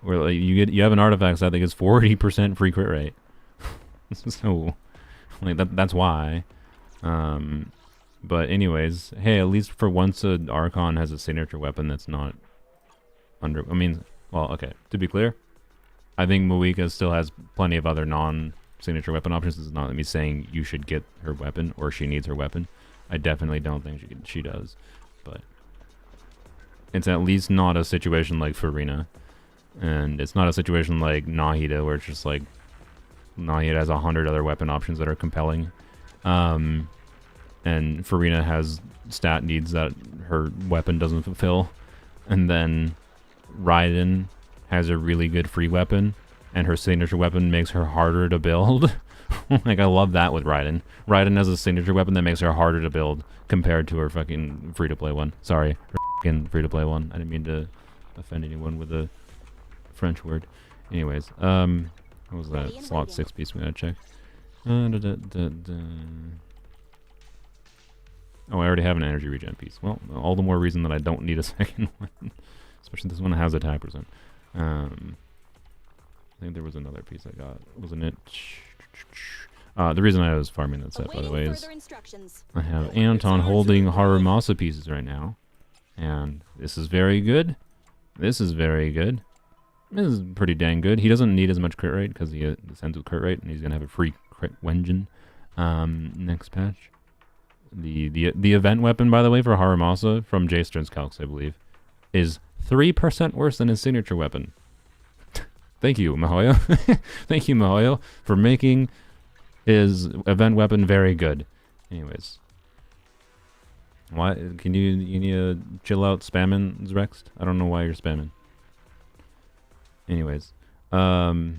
Where like, you have an artifact set that gets 40% free crit rate. So, like, that's why. But anyways, hey, at least for once an Archon has a signature weapon that's not under... I mean, well, okay, to be clear, I think Muika still has plenty of other non-signature weapon options. This is not me saying you should get her weapon or she needs her weapon. I definitely don't think she does. But it's at least not a situation like Farina. And it's not a situation like Nahida where it's just like Nahida has 100 other weapon options that are compelling. And Farina has stat needs that her weapon doesn't fulfill. And then Raiden has a really good free weapon, and her signature weapon makes her harder to build. Like, I love that with Raiden. Raiden has a signature weapon that makes her harder to build compared to her fucking free-to-play one. Sorry, her fucking free-to-play one. I didn't mean to offend anyone with a French word. Anyways, what was that? Slot 6 piece we gotta check. Oh, I already have an energy regen piece. Well, all the more reason that I don't need a second one. Especially this one has attack percent. I think there was another piece I got. Wasn't it? The reason I was farming that set, by the way, is I have Anton holding Harumasa pieces right now. And this is very good. This is very good. This is pretty dang good. He doesn't need as much crit rate because he descends with crit rate, and he's going to have a free crit Wenjin next patch. The event weapon, by the way, for Harumasa from J Stern's calcs, I believe, is 3% worse than his signature weapon. Thank you, Mihoyo. Thank you, Mihoyo, for making his event weapon very good. Anyways. Why can you need to chill out spamming, Zrex? I don't know why you're spamming. Anyways. Was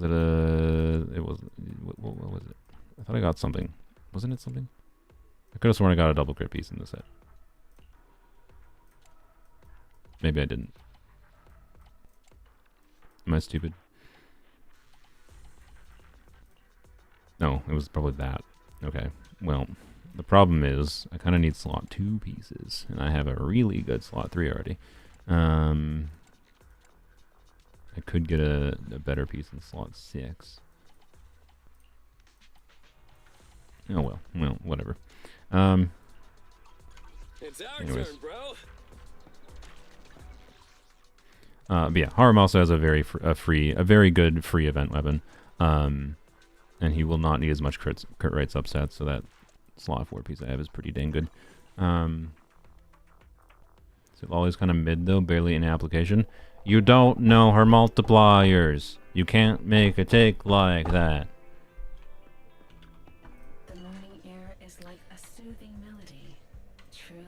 it a... It was... What was it? I thought I got something. Wasn't it something? I could have sworn I got a double crit piece in this set. Maybe I didn't. Am I stupid? No, it was probably that. Okay, well, the problem is I kind of need slot 2 pieces, and I have a really good slot 3 already. I could get a better piece in slot 6. Oh well, whatever. It's our anyways. turn, bro. But yeah, Harum also has a very very good free event weapon. And he will not need as much crit rate substats, so that slot 4 piece I have is pretty dang good. So always kind of mid though, barely in application. You don't know her multipliers. You can't make a take like that. The morning air is like a soothing melody.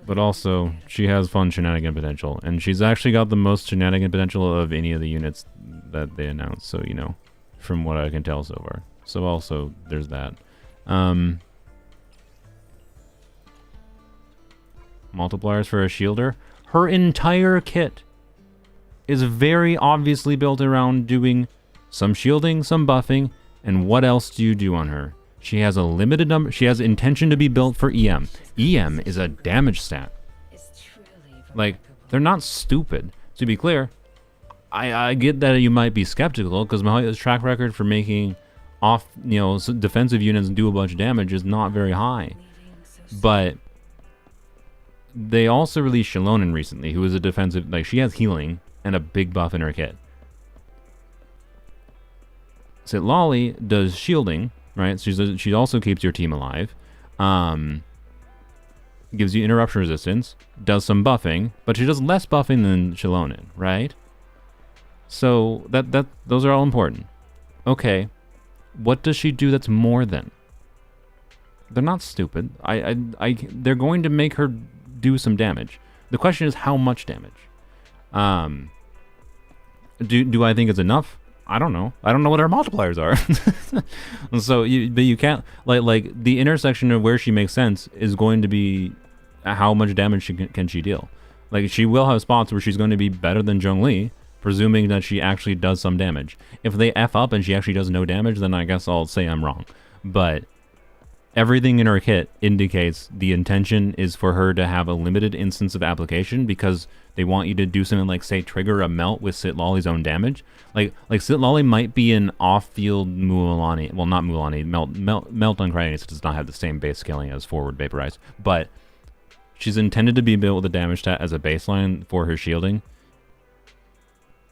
But also, she has fun shenanigan potential, and she's actually got the most shenanigan potential of any of the units that they announced, so, you know, from what I can tell so far. So also, there's that. multipliers for a shielder. Her entire kit is very obviously built around doing some shielding, some buffing, and what else do you do on her? She has a limited number. She has intention to be built for EM. EM is a damage stat. Like, they're not stupid. To be clear, I get that you might be skeptical because Mahoya's track record for making off, defensive units do a bunch of damage is not very high. But they also released Shalonen recently, who is a defensive, like, she has healing and a big buff in her kit. Sitlali does shielding, right? She also keeps your team alive. Gives you interruption resistance, does some buffing, but she does less buffing than Shalonen, right? So those are all important. Okay, what does she do that's more than? They're not stupid. They're going to make her do some damage. The question is how much damage. Do I think it's enough? I don't know. I don't know what her multipliers are. So you can't like the intersection of where she makes sense is going to be how much damage can she deal. Like, she will have spots where she's going to be better than Zhongli, presuming that she actually does some damage. If they F up and she actually does no damage, then I guess I'll say I'm wrong. But everything in her kit indicates the intention is for her to have a limited instance of application because they want you to do something like, say, trigger a melt with Sitlali's own damage. Like Sitlali might be an off-field Mualani. Well, not Mualani. Melt on Cryonis does not have the same base scaling as Forward Vaporize. But she's intended to be built with a damage stat as a baseline for her shielding.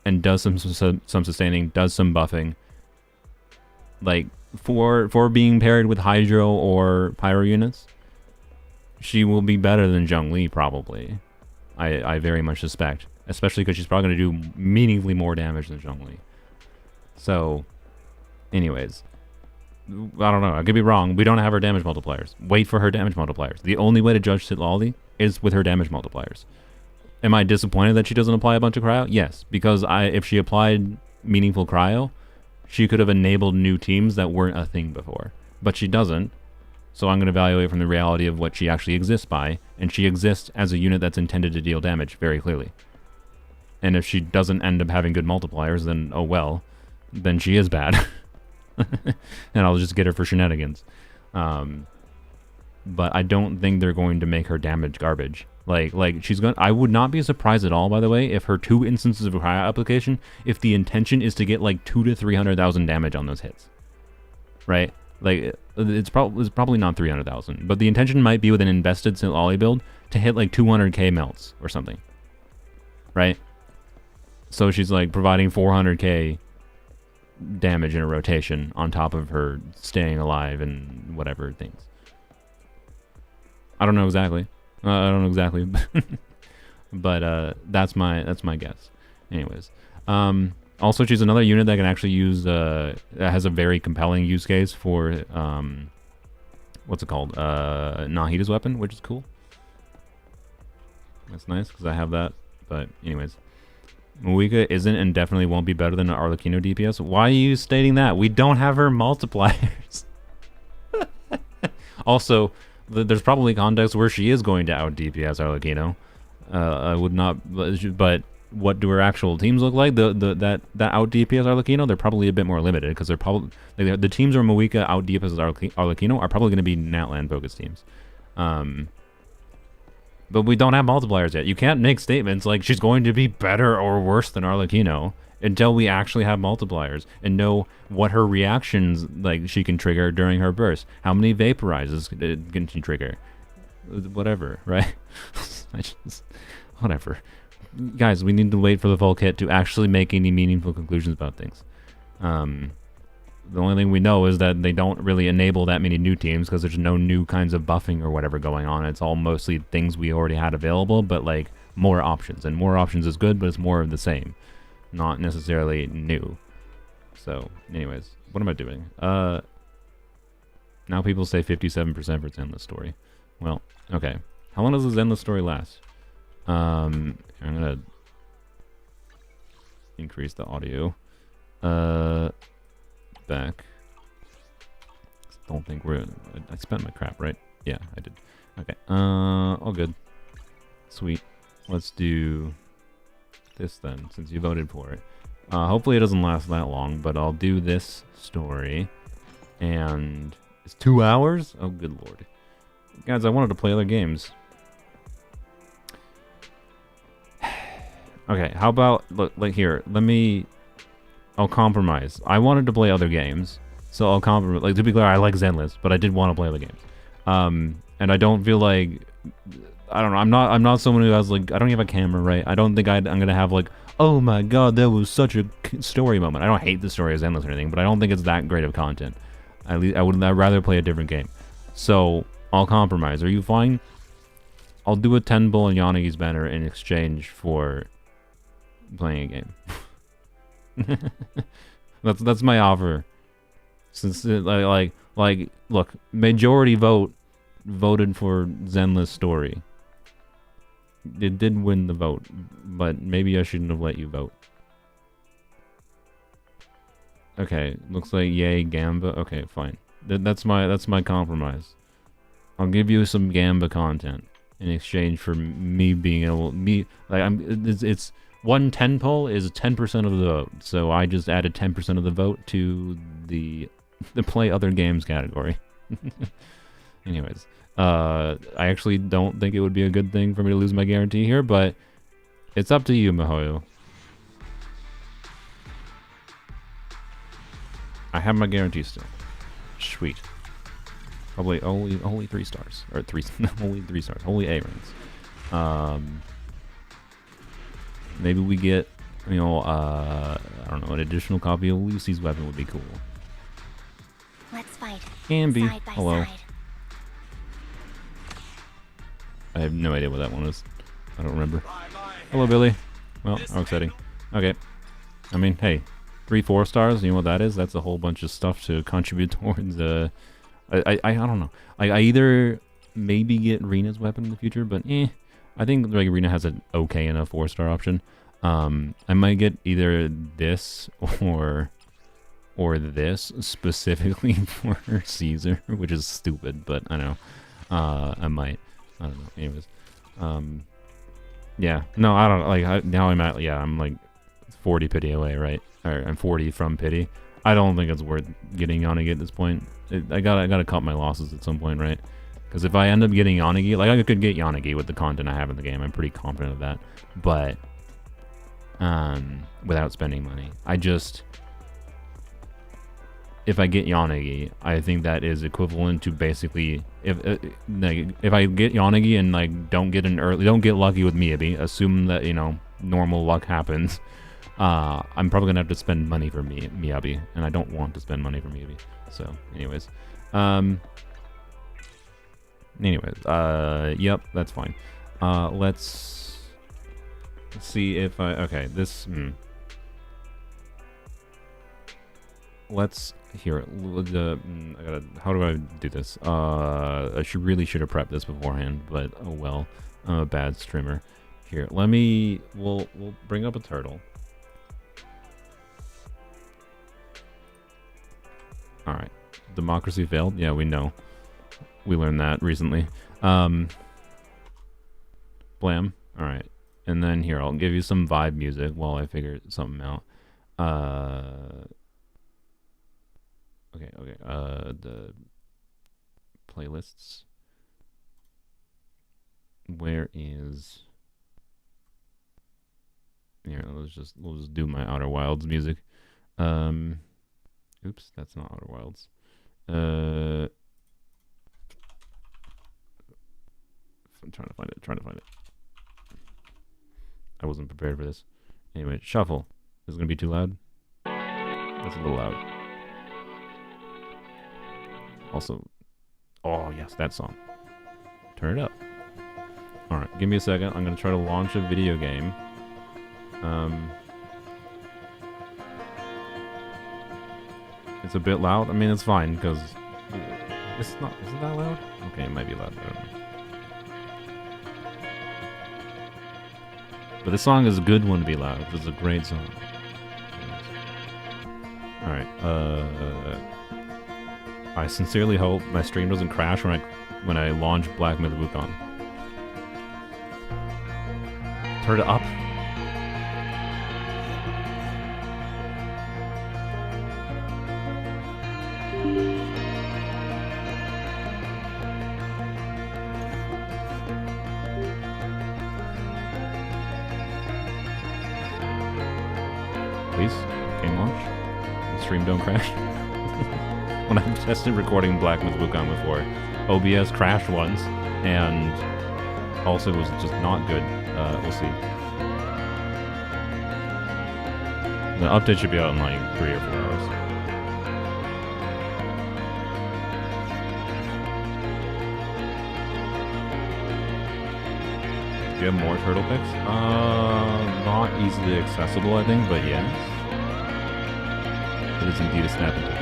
And does some sustaining, does some buffing. Like, for being paired with Hydro or Pyro units, she will be better than Zhongli, probably. I very much suspect. Especially because she's probably going to do meaningfully more damage than Zhongli. So, anyways. I don't know. I could be wrong. We don't have her damage multipliers. Wait for her damage multipliers. The only way to judge Sitlali is with her damage multipliers. Am I disappointed that she doesn't apply a bunch of cryo? Yes, because if she applied meaningful cryo, she could have enabled new teams that weren't a thing before. But she doesn't, so I'm going to evaluate from the reality of what she actually exists by, and she exists as a unit that's intended to deal damage very clearly. And if she doesn't end up having good multipliers, then oh well, then she is bad. And I'll just get her for shenanigans. But I don't think they're going to make her damage garbage. Like she's going. I would not be surprised at all, by the way, if her 2 instances of cryo application, if the intention is to get like 200,000 to 300,000 damage on those hits, right? Like it's probably not 300,000, but the intention might be with an invested Sitlali build to hit like 200k melts or something, right? So she's like providing 400k damage in a rotation on top of her staying alive and whatever things. I don't know exactly. But that's my guess. Anyways, also she's another unit that can actually use that has a very compelling use case for what's it called? Nahida's weapon, which is cool. That's nice because I have that. But anyways, Muika isn't and definitely won't be better than an Arlecchino DPS. Why are you stating that? We don't have her multipliers. Also, there's probably context where she is going to out DPS Arlecchino. I would not, but what do her actual teams look like? That out DPS Arlecchino, they're probably a bit more limited because they're probably the teams where Muika out DPS Arlecchino are probably going to be Natland focused teams. But we don't have multipliers yet. You can't make statements like she's going to be better or worse than Arlecchino until we actually have multipliers and know what her reactions like she can trigger during her burst. How many vaporizes can she trigger? Whatever, right? Whatever. Guys, we need to wait for the full kit to actually make any meaningful conclusions about things. The only thing we know is that they don't really enable that many new teams because there's no new kinds of buffing or whatever going on. It's all mostly things we already had available, but like more options. And more options is good, but it's more of the same. Not necessarily new. So, anyways, what am I doing? Now people say 57% for Zenless story. Well, okay. How long does the Zenless story last? I'm gonna increase the audio. Back. Don't think we're. I spent my crap, right? Yeah, I did. Okay. All good. Sweet. Let's do this then, since you voted for it. Hopefully it doesn't last that long, but I'll do this story. And it's 2 hours? Oh, good lord. Guys, I wanted to play other games. Okay, how about, look, like here, I'll compromise. I wanted to play other games, so I'll compromise. Like, to be clear, I like Zenless, but I did want to play other games. And I don't feel like, I don't know, I'm not someone who has, like, I don't have a camera, right? I don't think I'm gonna have, like, oh my god, that was such a story moment. I don't hate the story of Zenless or anything, but I don't think it's that great of content. At least, I'd rather play a different game. So, I'll compromise. Are you fine? I'll do a 10 bull and Yanagi's banner in exchange for playing a game. that's my offer. Since like look, majority voted for Zenless story. It did win the vote, but maybe I shouldn't have let you vote. Okay, looks like yay Gamba. Okay, fine. That's my compromise. I'll give you some Gamba content in exchange for me being able it's 110 poll is 10% of the vote, so I just added 10% of the vote to the play other games category. Anyways, I actually don't think it would be a good thing for me to lose my guarantee here, but it's up to you, Mihoyo. I have my guarantee still. Sweet. Probably only 3 stars, or only 3 stars, only A ranks. Maybe we get, you know, I don't know, an additional copy of Lucy's weapon would be cool. Let's fight. Can be. Side by Hello. side. I have no idea what that one is. I don't remember. Hello, Billy. Well, how exciting. Okay. I mean, hey, 3 4 stars. You know what that is? That's a whole bunch of stuff to contribute towards. I don't know. I either maybe get Rena's weapon in the future, but I think like Rena has an okay enough 4-star option. I might get either this or this specifically for Caesar, which is stupid, but I know. I might. I don't know. Anyways, yeah. No, I don't like. Now I'm at I'm like 40 pity away, right? Or I'm 40 from pity. I don't think it's worth getting Yanagi at this point. I gotta cut my losses at some point, right? Because if I end up getting Yanagi, like I could get Yanagi with the content I have in the game, I'm pretty confident of that. But without spending money, if I get Yanagi, I think that is equivalent to basically if I get Yanagi and like don't get lucky with Miyabi, assume that normal luck happens. I'm probably gonna have to spend money for Miyabi, and I don't want to spend money for Miyabi. So, anyways, yep, that's fine. Let's see if okay, this. Let's hear it. How do I do this? I should have prepped this beforehand, but oh well. I'm a bad streamer. Here, we'll bring up a turtle. All right, democracy failed. Yeah, we know. We learned that recently. Blam. All right, and then here I'll give you some vibe music while I figure something out. Okay. The playlists. Where is? Here, we'll just do my Outer Wilds music. Oops, that's not Outer Wilds. I'm trying to find it. I wasn't prepared for this. Anyway, shuffle. Is it gonna be too loud? That's a little loud. Also, oh yes, that song. Turn it up. Alright, give me a second. I'm gonna try to launch a video game. It's a bit loud. I mean, it's fine, because it's not, is it that loud? Okay, it might be loud, I don't know. But this song is a good one to be loud. It's a great song. Alright, I sincerely hope my stream doesn't crash when I launch Black Myth Wukong. Turn it up. Please, game launch. Stream don't crash. When I've tested recording Black with Wukong before, OBS crashed once, and also was just not good. We'll see. The update should be out in like 3 or 4 hours. Do you have more turtle pics? Not easily accessible, I think, but yes. It is indeed a snap and turtle.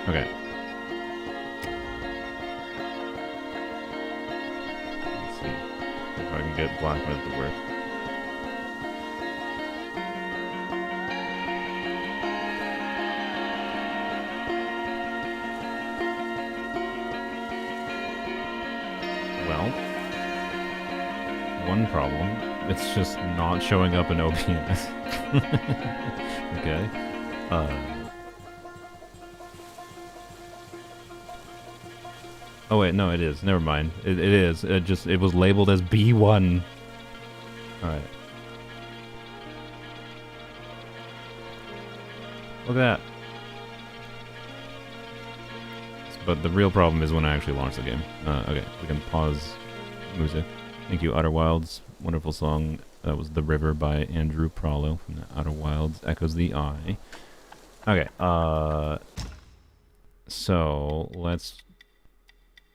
Okay. Let's see if I can get Black Myth to work. Well, one problem. It's just not showing up in OBS. Okay. Oh wait, no, it is. Never mind. It is. It was labeled as B1. Alright. Look at that. But the real problem is when I actually launch the game. Okay, we can pause music. Thank you, Outer Wilds. Wonderful song. That was The River by Andrew Prallo from the Outer Wilds. Echoes the Eye. Okay, so let's...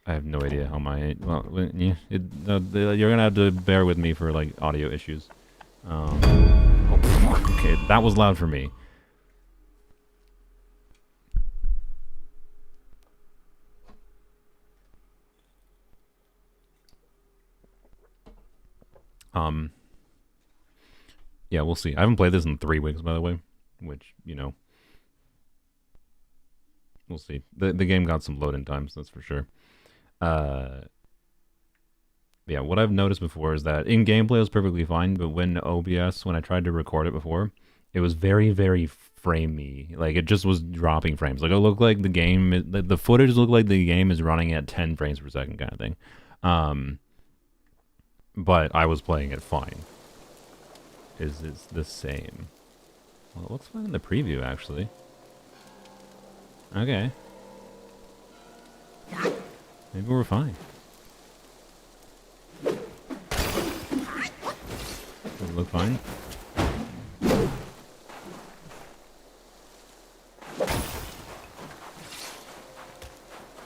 I have no idea how my... Well, yeah, you're gonna have to bear with me for, like, audio issues. Okay, that was loud for me. Yeah, we'll see. I haven't played this in 3 weeks, by the way, which, you know, we'll see. The game got some load-in times, that's for sure. Yeah, what I've noticed before is that in gameplay it was perfectly fine, but when OBS, when I tried to record it before, it was very, very framey. Like, it just was dropping frames. Like, it looked like the game, the footage looked like the game is running at 10 frames per second kind of thing. But I was playing it fine. Is it the same? Well, it looks fine in the preview, actually. Okay. Maybe we're fine. Does it look fine?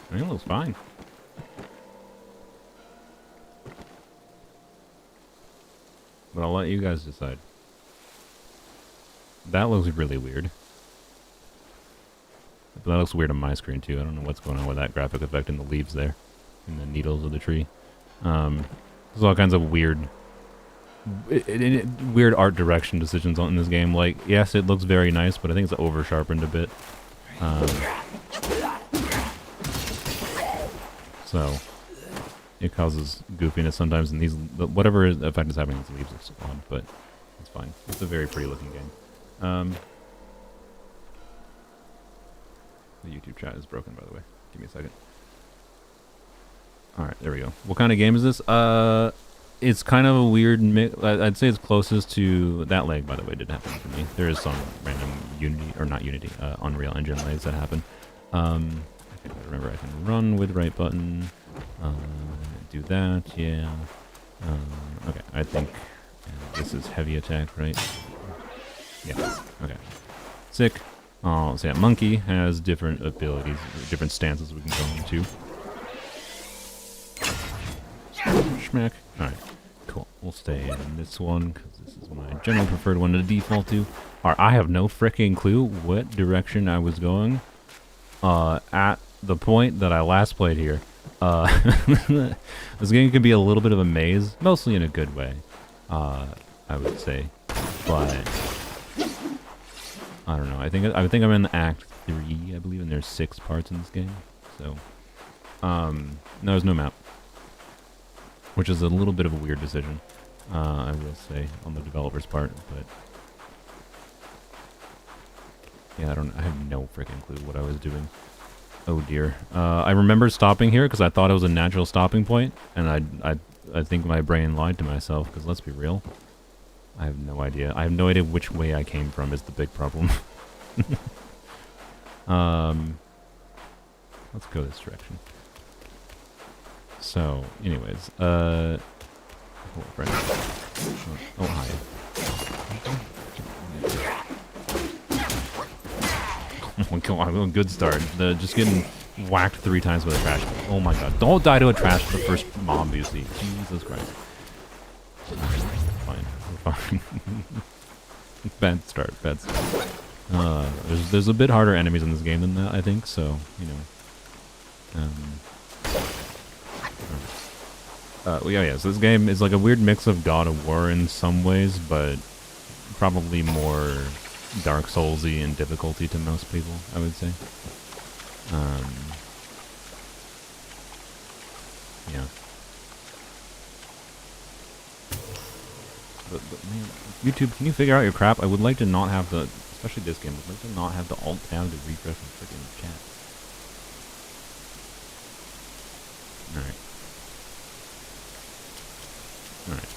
I think it looks fine. But I'll let you guys decide. That looks really weird. But that looks weird on my screen too. I don't know what's going on with that graphic effect in the leaves there. In the needles of the tree. There's all kinds of weird art direction decisions in this game. Like, yes, it looks very nice, but I think it's over sharpened a bit. So it causes goofiness sometimes, and these whatever effect is happening in these leaves looks odd, but it's fine. It's a very pretty looking game. The YouTube chat is broken, by the way. Give me a second. Alright, there we go. What kind of game is this? It's kind of a weird mix. I'd say it's closest to... That lag, by the way, did happen for me. There is some random Unity, or not Unity, Unreal Engine lags that happen. I think I remember I can run with right button. Do that, yeah. Okay, I think this is heavy attack, right? Yeah, okay. Sick. Oh, so yeah, Monkey has different abilities, different stances we can go into. Schmack. Alright, cool. We'll stay in this one, because this is my general preferred one to default to. Alright, I have no freaking clue what direction I was going at the point that I last played here. This game can be a little bit of a maze, mostly in a good way, I would say. But I don't know. I think I'm in Act 3, I believe, and there's 6 parts in this game. So, no, there's no map, which is a little bit of a weird decision, I will say, on the developer's part. But yeah, I have no freaking clue what I was doing. Oh dear. I remember stopping here because I thought it was a natural stopping point, and I think my brain lied to myself, because let's be real, I have no idea. I have no idea which way I came from is the big problem. Let's go this direction. So, anyways, oh, right. Oh, hi. Oh my god, good start. Just getting whacked 3 times with a trash. Oh my god, don't die to a trash the first mob you see. Jesus Christ. Fine, we're fine. Bad start, bad start. There's a bit harder enemies in this game than that, I think, so, you know. Well, yeah, so this game is like a weird mix of God of War in some ways, but probably more Dark Souls-y in difficulty to most people, I would say. Yeah. But man, YouTube, can you figure out your crap? I would like to not have the, especially this game, I would like to not have the alt tab to refresh the freaking chat. Alright. Alright.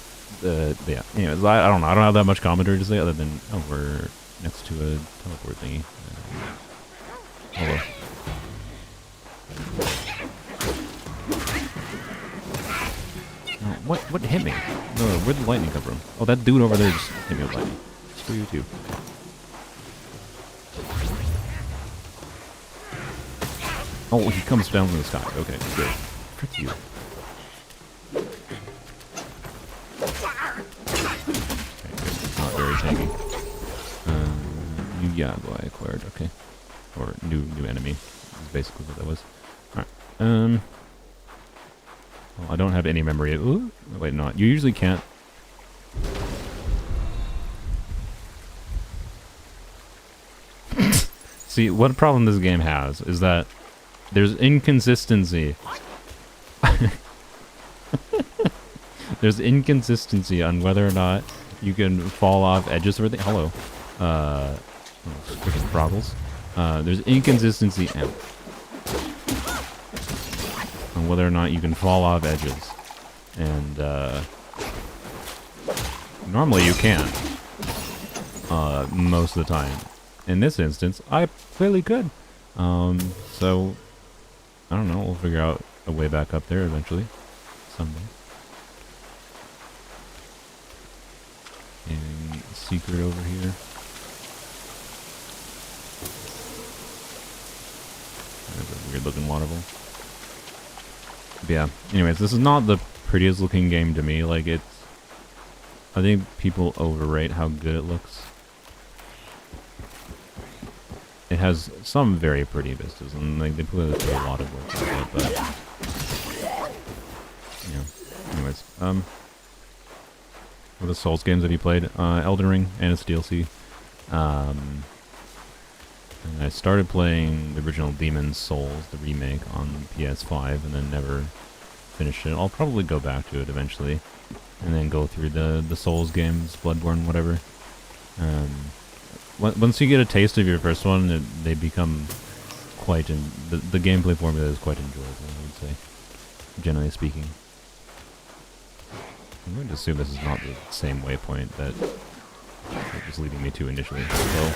Yeah, anyways, I don't know. I don't have that much commentary to say other than, oh, we're next to a teleport thingy. Hello. Oh, what hit me? No, where'd the lightning come from? Oh, that dude over there just hit me with lightning. Screw you too. Oh, he comes down from the sky. Okay, good. Frick you. Okay, good. Not very tanky. New Yago I acquired. Okay. Or new enemy. Is basically what that was. Alright. Well, I don't have any memory. Ooh, wait, not. You usually can't. See, what problem this game has is that there's inconsistency. There's inconsistency on whether or not you can fall off edges or everything. Hello. Freaking throttles. There's inconsistency on whether or not you can fall off edges. And, normally you can. Most of the time. In this instance, I clearly could. So, I don't know, we'll figure out a way back up there eventually. Someday. And secret over here. There's a weird looking waterfall. But yeah, anyways, this is not the prettiest looking game to me. Like, it's... I think people overrate how good it looks. It has some very pretty vistas, and like they put a lot of work into it, but... Yeah. Anyways, what other Souls games have you played? Elden Ring and its DLC. And I started playing the original Demon's Souls, the remake, on PS5, and then never finished it. I'll probably go back to it eventually, and then go through the Souls games, Bloodborne, whatever. Once you get a taste of your first one, they become quite... the gameplay formula is quite enjoyable, I would say, generally speaking. I'm going to assume this is not the same waypoint that it was leading me to initially. So,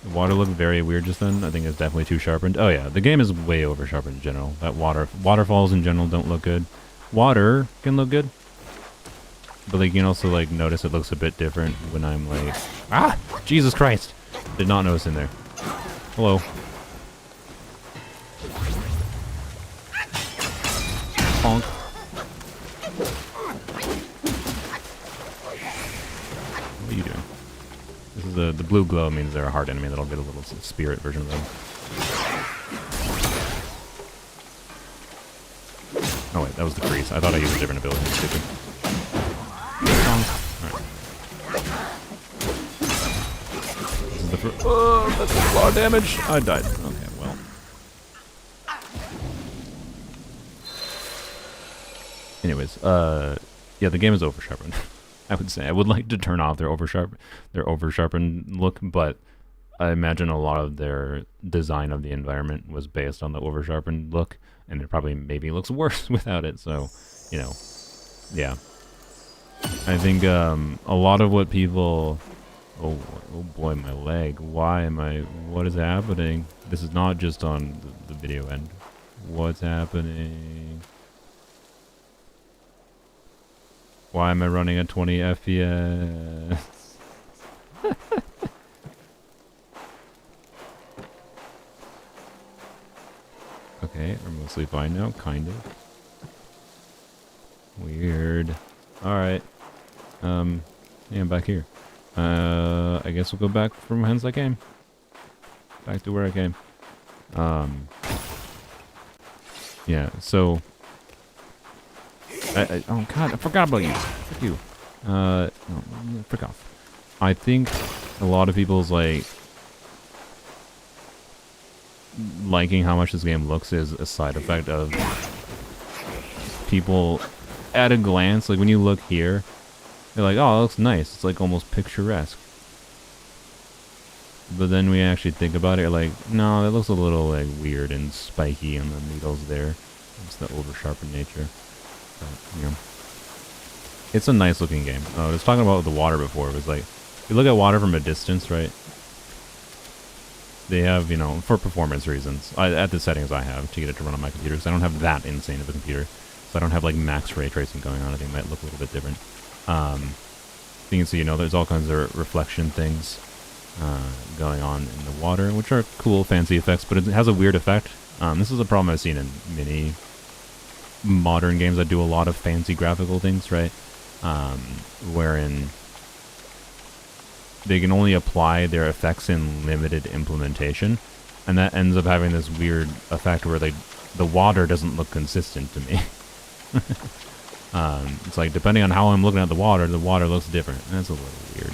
the water looked very weird just then. I think it's definitely too sharpened. Oh yeah, the game is way over sharpened in general. That waterfalls in general don't look good. Water can look good, but like you can also like notice it looks a bit different when I'm like, ah, Jesus Christ! Did not notice in there. Hello. Honk. What are you doing? This is the blue glow means they're a hard enemy. That'll get a little spirit version of them. Oh wait, that was the crease. I thought I used a different ability. Stupid. Alright. This is the first. Oh, that's a lot of damage. I died. Okay, well. Anyways, yeah, the game is over-sharpened. I would say I would like to turn off their over-sharpened look, but I imagine a lot of their design of the environment was based on the over-sharpened look, and it probably maybe looks worse without it. So, you know, yeah. I think a lot of what people. Oh boy, my leg. Why am I? What is happening? This is not just on the video end. What's happening? Why am I running at 20 FPS? Okay, we're mostly fine now, kind of. Weird. Alright. Yeah, I'm back here. I guess we'll go back from whence I came. Back to where I came. Yeah, so... oh god, I forgot about you. Fuck you. No, frick off. I think a lot of people's, like... liking how much this game looks is a side effect of... people, at a glance, like when you look here, they're like, oh, it looks nice. It's like almost picturesque. But then we actually think about it, like, no, that looks a little like weird and spiky on the needles there. It's the over-sharpened nature. But, you know. It's a nice looking game. I was talking about the water before. It was like, if you look at water from a distance, right? They have, you know, for performance reasons, at the settings I have to get it to run on my computer, because I don't have that insane of a computer. So I don't have like max ray tracing going on. I think it might look a little bit different. You can see, you know, there's all kinds of reflection things going on in the water, which are cool, fancy effects, but it has a weird effect. This is a problem I've seen in many modern games that do a lot of fancy graphical things, right? Wherein they can only apply their effects in limited implementation, and that ends up having this weird effect where the water doesn't look consistent to me. It's like, depending on how I'm looking at the water looks different. That's a little weird.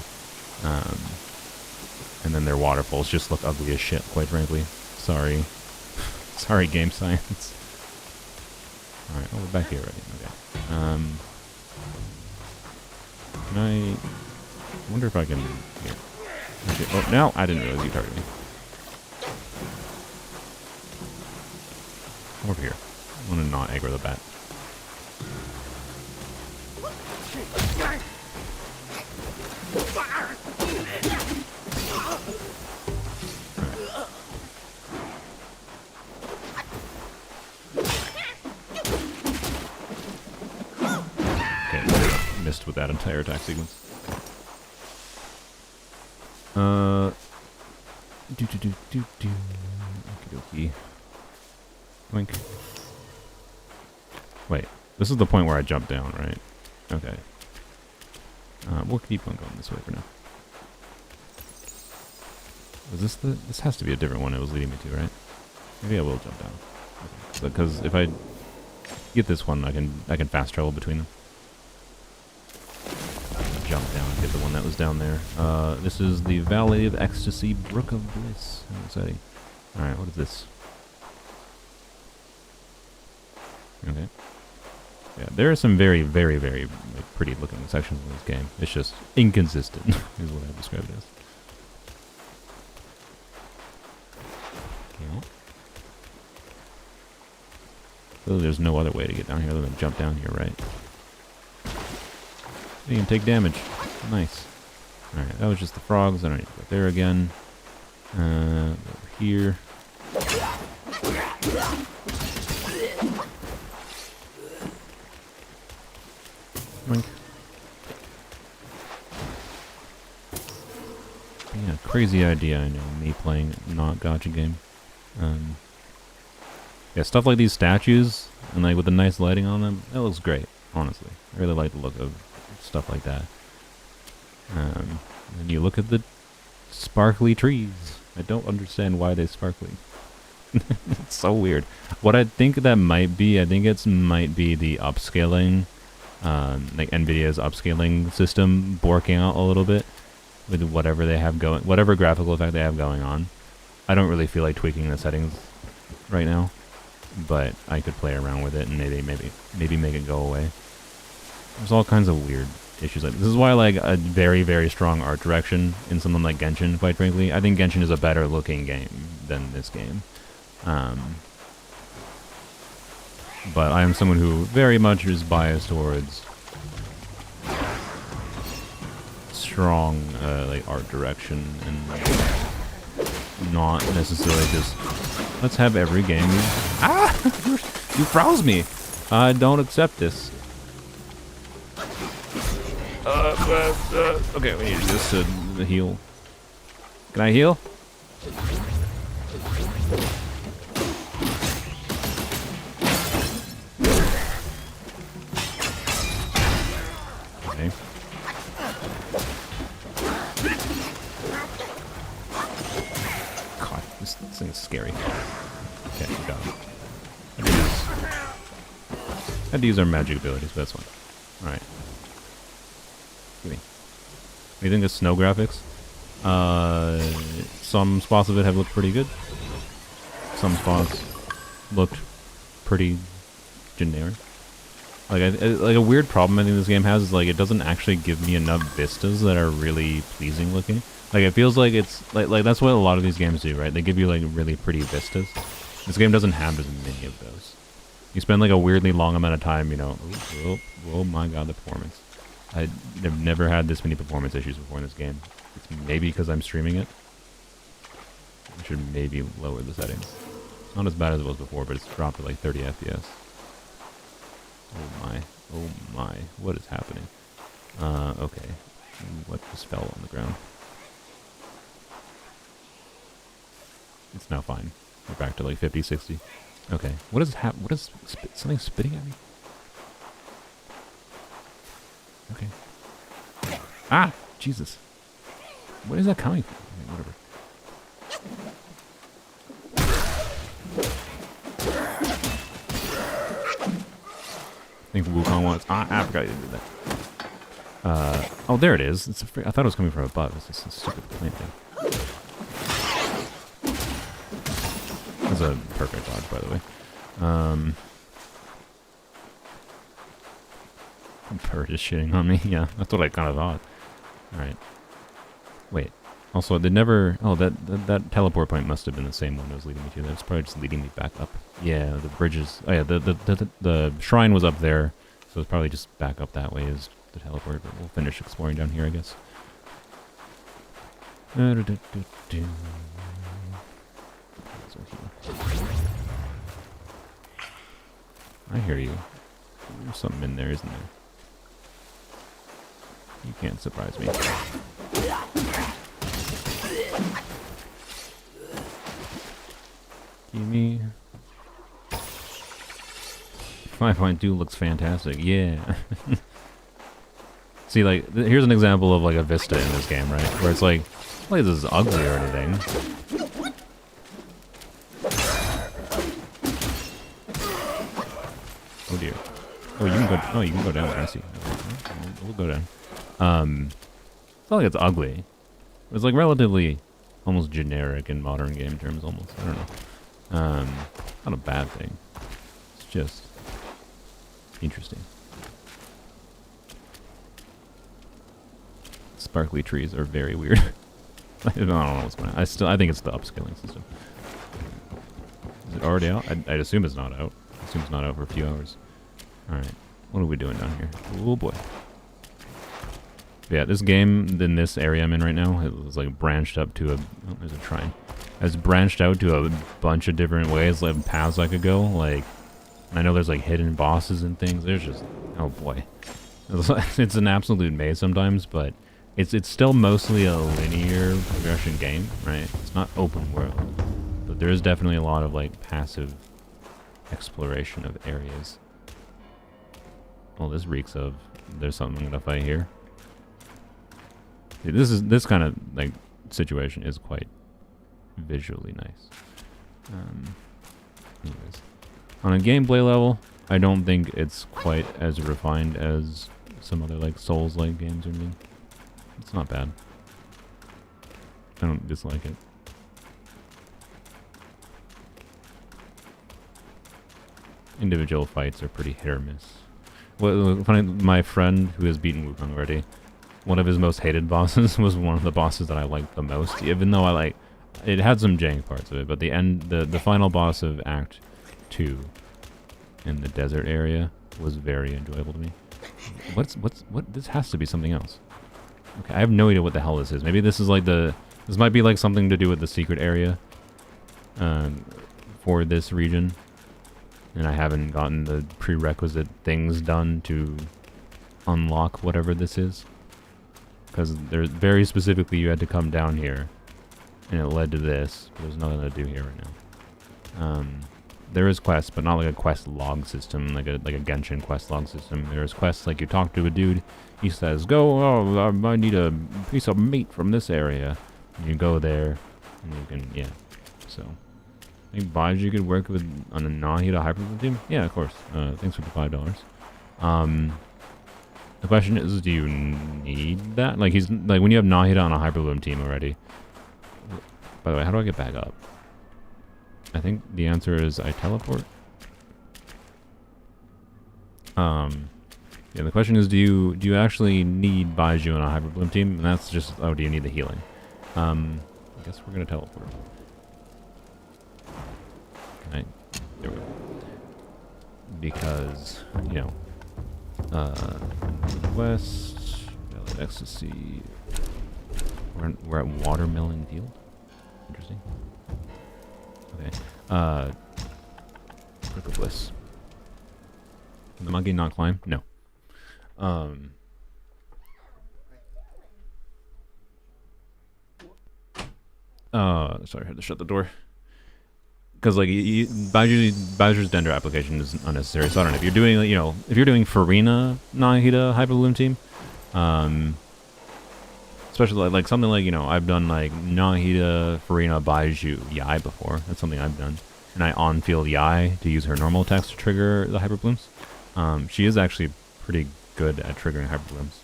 And then their waterfalls just look ugly as shit, quite frankly. Sorry. Sorry, game science. Alright, oh, we're back here already. Okay. Can I wonder if I can... Here. Okay. Oh, no! I didn't realize you targeted me. Over here. I want to not aggro the bat. Okay, missed with that entire attack sequence. Okie dokie. Wink. Wait, this is the point where I jump down, right? Okay. We'll keep on going this way for now. Is this the... This has to be a different one it was leading me to, right? Maybe I will jump down. Okay. Because if I get this one, I can fast travel between them. Jump down and get the one that was down there. This is the Valley of Ecstasy, Brook of Bliss. How exciting. Alright, what is this? Okay. Yeah, there are some very, very, very like, pretty looking sections in this game. It's just inconsistent, is what I describe it as. Okay. So there's no other way to get down here other than jump down here, right? You can take damage. Nice. Alright, that was just the frogs. I don't need to go there again. Over here. Boink. Yeah, crazy idea, I know, me playing not gacha game. Yeah, stuff like these statues, and like with the nice lighting on them, that looks great, honestly. I really like the look of stuff like that. And you look at the sparkly trees. I don't understand why they're sparkly. It's so weird. What I think that might be, I think might be the upscaling, like Nvidia's upscaling system working out a little bit with whatever they have going, whatever graphical effect they have going on. I don't really feel like tweaking the settings right now, but I could play around with it and maybe make it go away. There's all kinds of weird issues like this. Is why I like a very, very strong art direction in something like Genshin, quite frankly. I think Genshin is a better looking game than this game. But I am someone who very much is biased towards strong like art direction and not necessarily just let's have every game. You froze me. I don't accept this. Okay, we need this to heal. Can I heal? Okay. God, this thing is scary. Okay, we got it. Had to use our magic abilities, but that's fine. Alright. Give me. What do you think of snow graphics? Some spots of it have looked pretty good. Some spots looked pretty generic. Like, like a weird problem I think this game has is like it doesn't actually give me enough vistas that are really pleasing looking. Like it feels like it's like that's what a lot of these games do, right? They give you like really pretty vistas. This game doesn't have as many of those. You spend like a weirdly long amount of time, you know. Oh my god, the performance. I've never had this many performance issues before in this game. It's maybe because I'm streaming it. I should maybe lower the settings. It's not as bad as it was before, but it's dropped to like 30 FPS. Oh my, what is happening? Okay. What just fell on the ground? It's now fine. We're back to like 50, 60. Okay. What is something spitting at me? Okay. Ah! Jesus. Where is that coming from? Okay, whatever. I think Wukong wants... I forgot you did that. Oh, there it is. It's I thought it was coming from above. It's just a stupid plane thing. That's a perfect dodge, by the way. Bird is shitting on me. Yeah, that's what I kind of thought. Alright. Wait. Also, they never... Oh, that teleport point must have been the same one that was leading me to. That's probably just leading me back up. Yeah, the bridges... Oh yeah, the shrine was up there, so it's probably just back up that way is the teleport, but we'll finish exploring down here, I guess. I hear you. There's something in there, isn't there? You can't surprise me. Gimme. 5.2 looks fantastic. Yeah. See, like, here's an example of like a vista in this game, right? Where it's like this is ugly or anything. Oh dear. Oh, you can go. Oh, you can go down. I see. We'll go down. It's not like it's ugly. It's like relatively almost generic in modern game terms. Almost. I don't know. Not a bad thing. It's just interesting. Sparkly trees are very weird. I don't know what's going on. I think it's the upscaling system. Is it already out? I'd assume it's not out. I assume it's not out for a few hours. Alright. What are we doing down here? Oh boy. Yeah, this game, in this area I'm in right now, it's like branched up to a... Oh, there's a shrine. It's branched out to a bunch of different ways, like paths I could go. Like, I know there's like hidden bosses and things. There's just... Oh boy. It's an absolute maze sometimes, but it's still mostly a linear progression game, right? It's not open world. But there is definitely a lot of like passive exploration of areas. Well, this reeks of... There's something I'm gonna fight here. This kind of like situation is quite visually nice. Anyways, on a gameplay level, I don't think it's quite as refined as some other like Souls-like games or anything. It's not bad. I don't dislike it. Individual fights are pretty hit or miss. Well, funny, my friend who has beaten Wukong already, one of his most hated bosses was one of the bosses that I liked the most, even though it had some jank parts of it, but the final boss of Act 2 in the desert area was very enjoyable to me. What? This has to be something else. Okay, I have no idea what the hell this is. Maybe this is like this might be like something to do with the secret area for this region. And I haven't gotten the prerequisite things done to unlock whatever this is. Because there's very specifically you had to come down here. And it led to this. There's nothing to do here right now. There is quests, but not like a quest log system, like a Genshin quest log system. There's quests like you talk to a dude, he says, I need a piece of meat from this area. And you go there, and you can, yeah. So, I think Baiju could work with on a Nahida Hyperbloom team? Yeah, of course. Thanks for the $5. The question is, do you need that? Like, when you have Nahida on a Hyperbloom team already. By the way, how do I get back up? I think the answer is I teleport. Yeah, the question is, do you actually need Baiju on a Hyperbloom team? And that's just, oh, do you need the healing? I guess we're gonna teleport. Can I? There we go. Because, you know, west, Valley Ecstasy. We're at Watermelon Field. Interesting. Okay. Prickle Bliss. Can the monkey not climb? No. Sorry, I had to shut the door. Because like Bowser's Dendro application is unnecessary. So I don't know if you're doing, you know, if you're doing Farina Nahida Hyperbloom team, especially like something like, you know, I've done like Nahida Farina Baiju Yai before. That's something I've done, and I on-field Yai to use her normal attacks to trigger the Hyperblooms. She is actually pretty good at triggering Hyperblooms.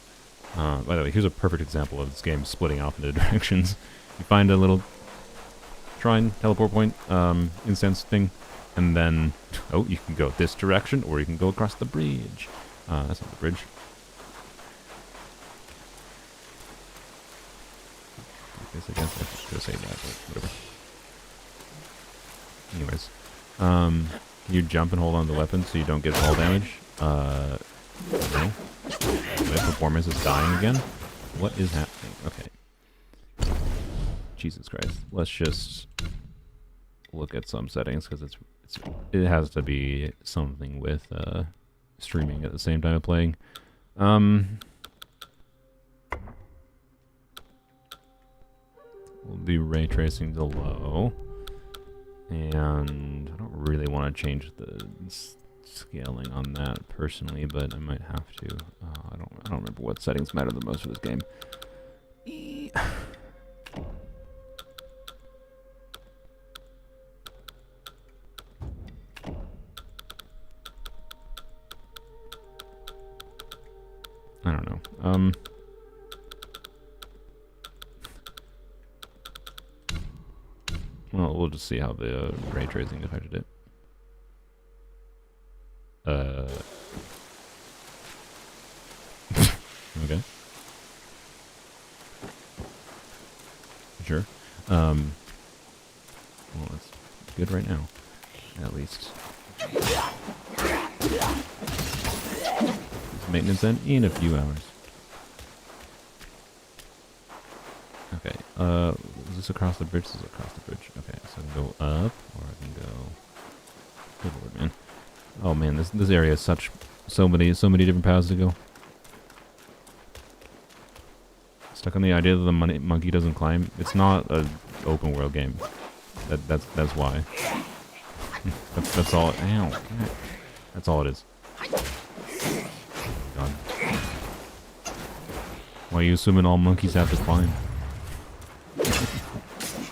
By the way, here's a perfect example of this game splitting off into directions. You find a little shrine, teleport point, incense thing, and then, oh, you can go this direction, or you can go across the bridge. That's not the bridge. I guess I should have said that, but whatever. Anyways, can you jump and hold on to the weapon so you don't get fall damage? No. My performance is dying again? What is happening? Okay. Jesus Christ. Let's just look at some settings, because it has to be something with streaming at the same time of playing. We'll do ray tracing to low, and I don't really want to change the scaling on that personally, but I might have to. I don't remember what settings matter the most for this game. I don't know. Well, we'll just see how the ray tracing affected it. Okay. Sure. Well, that's good right now, at least. Maintenance in a few hours. Okay, is this across the bridge? This is across the bridge. Okay, so I can go up, or I can go... Good lord, man. Oh man, this area is so many different paths to go. Stuck on the idea that the monkey doesn't climb. It's not an open world game. That's why. that's all. Ow. That's all it is. God. Why are you assuming all monkeys have to climb?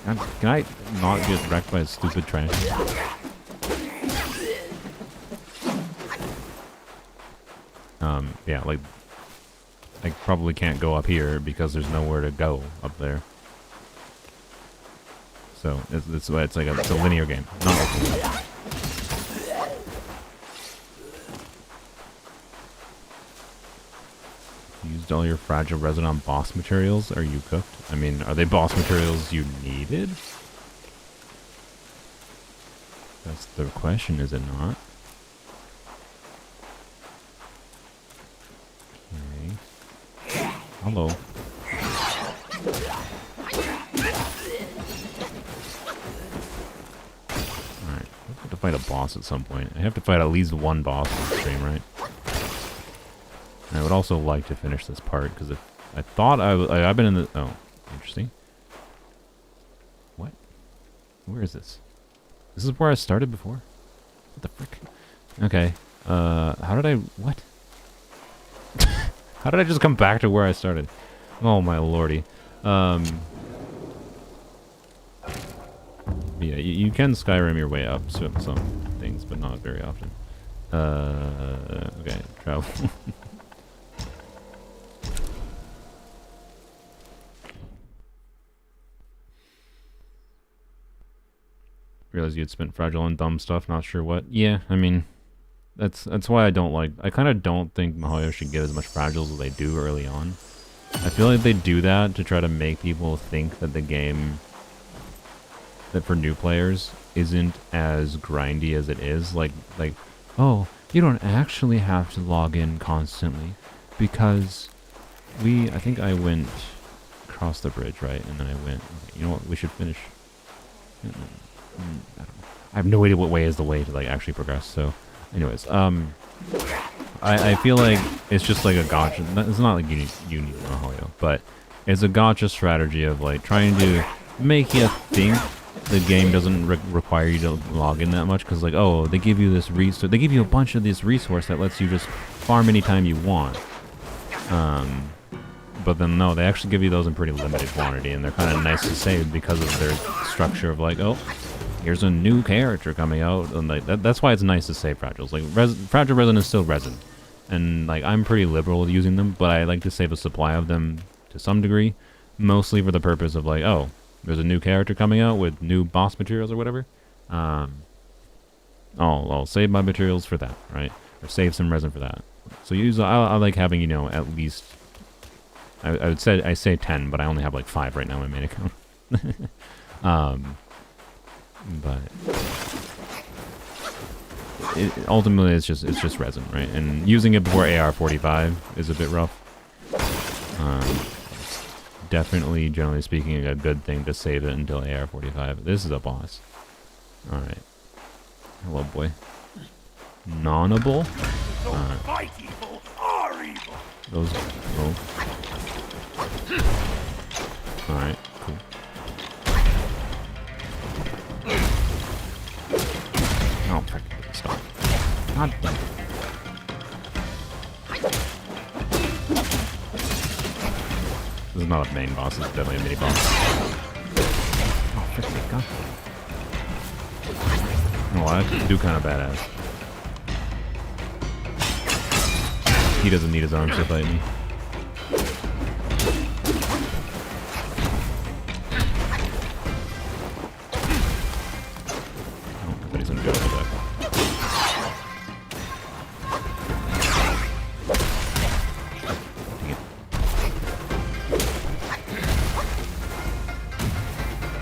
God, can I not get wrecked by stupid trash? Yeah, like, I probably can't go up here because there's nowhere to go up there. So it's like it's a linear game, not open. Used all your fragile resin on boss materials. Are you cooked? I mean, are they boss materials you needed? That's the question, is it not? Okay. Hello. Alright, I have to fight a boss at some point. I have to fight at least one boss in the stream, right? And I would also like to finish this part, because I thought I've been in the... Oh, interesting. What? Where is this? This is where I started before? What the frick? Okay. How did I... What? How did I just come back to where I started? Oh my lordy. Yeah, you can Skyrim your way up some things, but not very often. Okay, travel. Realize you had spent fragile and dumb stuff, not sure what. Yeah, I mean, that's why I don't like... I kind of don't think Mihoyo should get as much fragiles as they do early on. I feel like they do that to try to make people think that the game, that for new players, isn't as grindy as it is. Like, oh, you don't actually have to log in constantly, because I think I went across the bridge, right? And then I went, you know what, we should finish... I don't know. I have no idea what way is the way to like actually progress. So, anyways, I feel like it's just like a gacha. It's not like you need Mihoyo, but it's a gacha strategy of like trying to make you think the game doesn't require you to log in that much, because like, oh, they give you this resource, they give you a bunch of this resource that lets you just farm anytime you want. But then no, they actually give you those in pretty limited quantity, and they're kind of nice to save because of their structure of like, oh, here's a new character coming out, and like that's why it's nice to save fragiles. Like fragile resin is still resin, and like I'm pretty liberal with using them, but I like to save a supply of them to some degree, mostly for the purpose of like, oh, there's a new character coming out with new boss materials or whatever. I'll save my materials for that, right? Or save some resin for that. So I like having, you know, at least. I say 10, but I only have like 5 right now in my main account. But ultimately it's just resin, right? And using it before AR-45 is a bit rough. Definitely, generally speaking, a good thing to save it until AR-45. This is a boss. All right. Hello, boy. Non-able. Fight evil or evil. Those. Oh. Alright, cool. Oh, frick. Stop. God damn it. This is not a main boss, this is definitely a mini boss. Oh, frick, my god. Oh, I do kind of badass. He doesn't need his arms to fight me.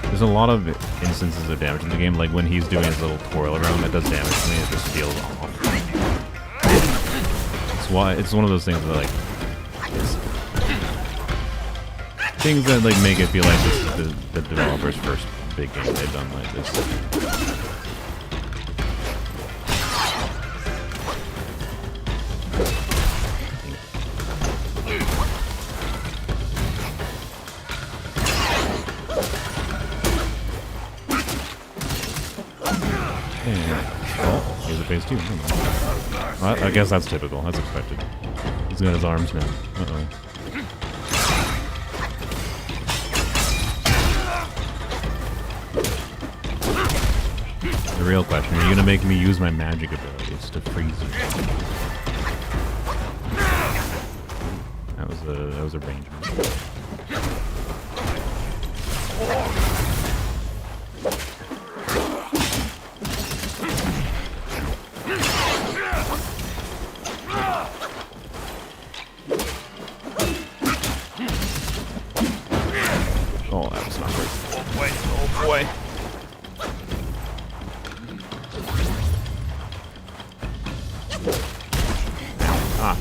There's a lot of instances of damage in the game, like when he's doing his little twirl around that does damage to me, it just feels awful. It's why it's one of those things that like things that like make it feel like this is the developer's first big game they've done like this. Phase 2. Well, I guess that's typical. That's expected. He's got his arms now. Uh-oh. The real question, are you gonna make me use my magic abilities to freeze you? That was a range move. Oh, that was not good. Oh boy, oh boy. Ah.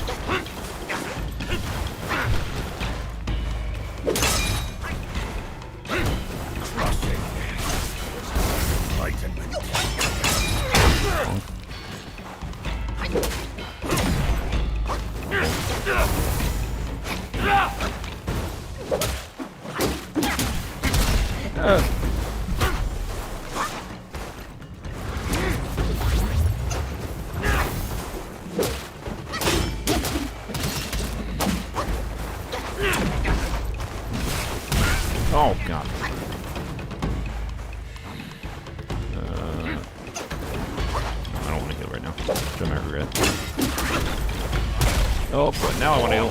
Oh god. I don't want to heal right now. To my regret. Oh, but now I want to heal.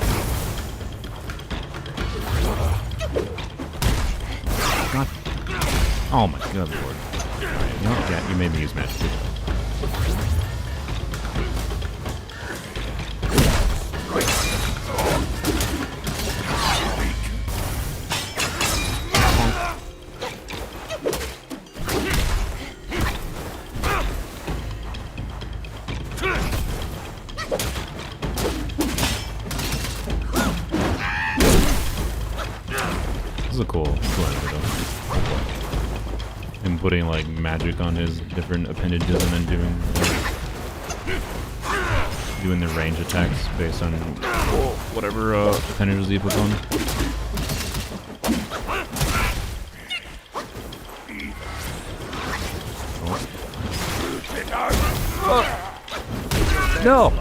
God. Oh my god, lord. Alright, you know what? Yeah, you made me use magic. This is a cool enemy though. And putting like magic on his different appendages and then doing the range attacks based on whatever appendages he puts on. No!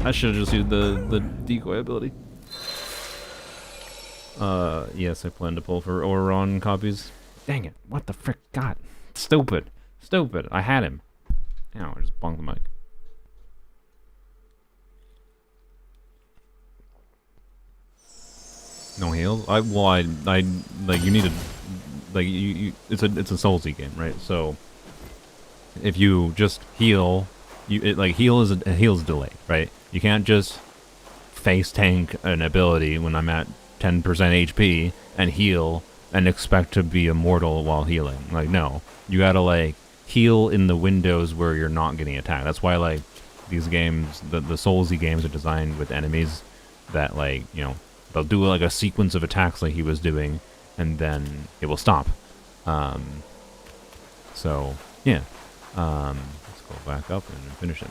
I should have just used the decoy ability. Yes, I plan to pull for Auron copies. Dang it, what the frick? God. Stupid. Stupid. I had him. Ow, I just bonked the mic. No heals? I like, you need to, like, it's a Soulsy game, right? So, if you just heal, heal is delay, right? You can't just face tank an ability when I'm at 10% HP and heal and expect to be immortal while healing. Like, no. You gotta, like, heal in the windows where you're not getting attacked. That's why, like, these games, the Soulsy games are designed with enemies that, like, you know, they'll do, like, a sequence of attacks like he was doing, and then it will stop. So, yeah. Let's go back up and finish him.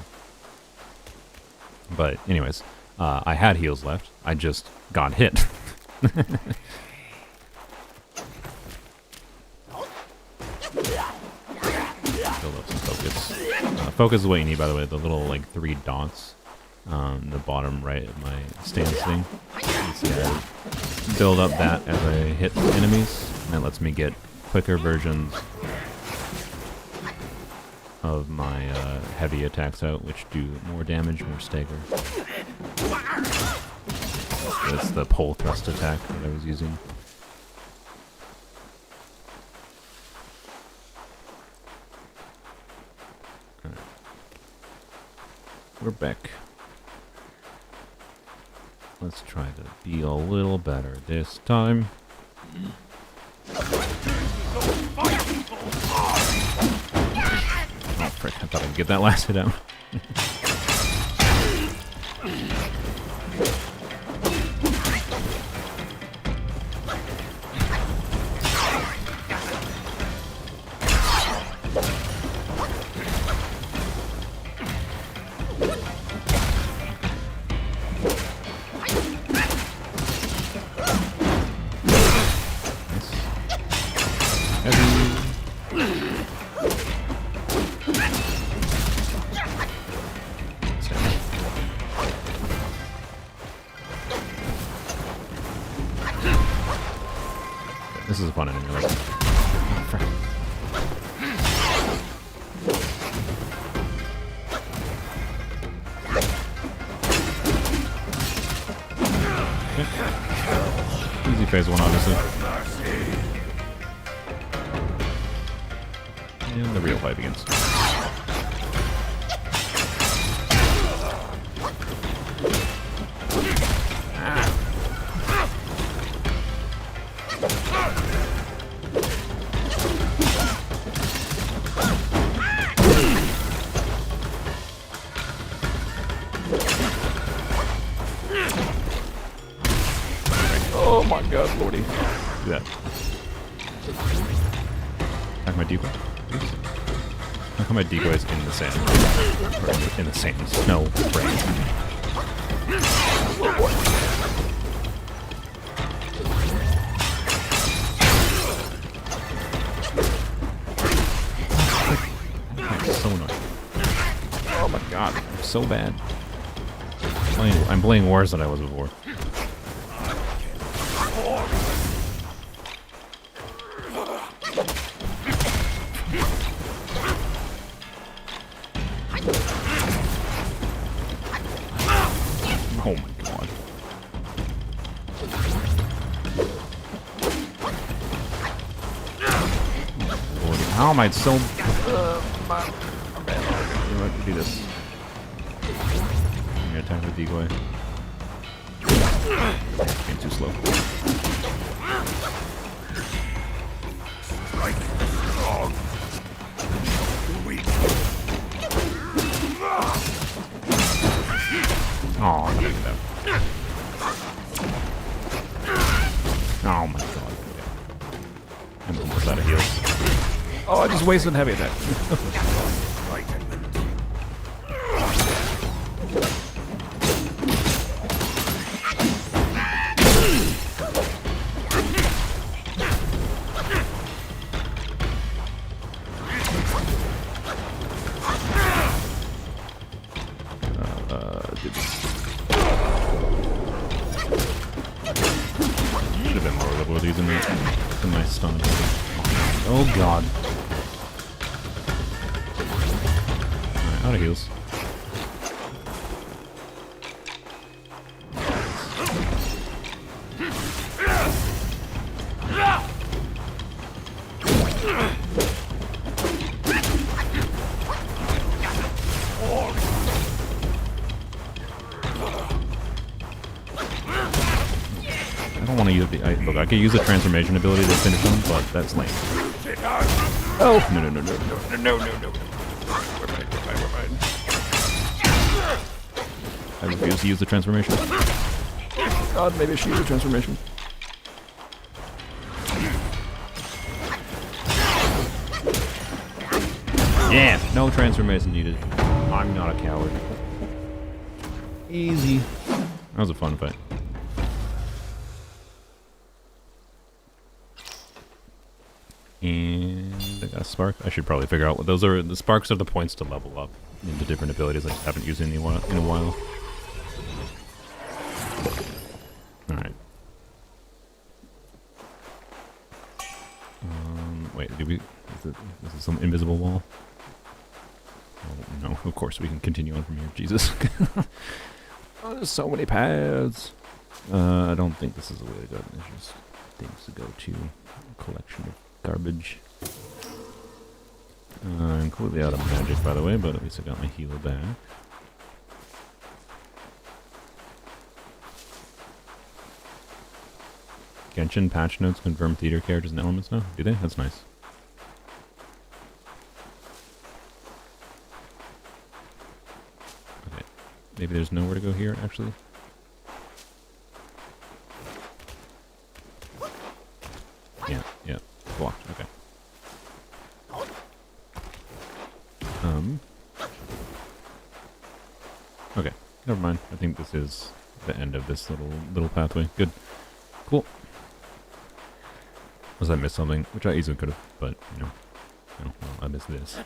But, anyways, I had heals left. I just got hit. Build up some focus. Focus is what you need, by the way. The little, like, 3 dots on the bottom right of my stance thing. So, yeah, build up that as I hit enemies. And that lets me get quicker versions of my heavy attacks out, which do more damage, more stagger. That's the pole thrust attack that I was using. Alright. We're back. Let's try to be a little better this time. Oh frick, I thought I'd get that last hit out. This is a fun enemy. Easy phase 1, obviously. And the real fight begins. Oh my god, lordy. Do that. Attack my decoy. Oops. How come my decoy is in the sand? Or in the sands? No, rain. That's so annoying. Oh my god, I'm so bad. I'm playing worse than I was before. Oh my god. Lord, how am I so... I'm bad. I'm gonna do this. I'm gonna attack the decoy. Being too slow. Oh, I'm gonna do that. Oh my god. I'm almost out of heals. Oh, I just wasted heavy attack. Should have been more level with using my stun. Oh god. Alright, out of heals. I don't want to use the... look, I could use the transformation ability to finish him, but that's lame. Oh! No, no, no, no, no, no, no, no. We're fine, we're fine, we're fine. I refuse to use the transformation. God, maybe I should use the transformation. Yeah, no transformation needed. I'm not a coward. Easy. That was a fun fight. And I got a spark. I should probably figure out what those are. The sparks are the points to level up into different abilities I just haven't used in a while. Alright. Wait, did we... Is it some invisible wall? Oh, no, of course we can continue on from here. Jesus. Oh, there's so many paths. I don't think this is the way to go. There's just things to go to. A collection of garbage. I'm completely out of magic, by the way, but at least I got my heal back. Genshin patch notes confirm theater characters and elements now? Do they? That's nice. Okay. Maybe there's nowhere to go here, actually. Yeah. Blocked. Okay. Okay. Never mind. I think this is the end of this little pathway. Good. Cool. Unless I missed something, which I easily could have, but, you know, well, I missed this.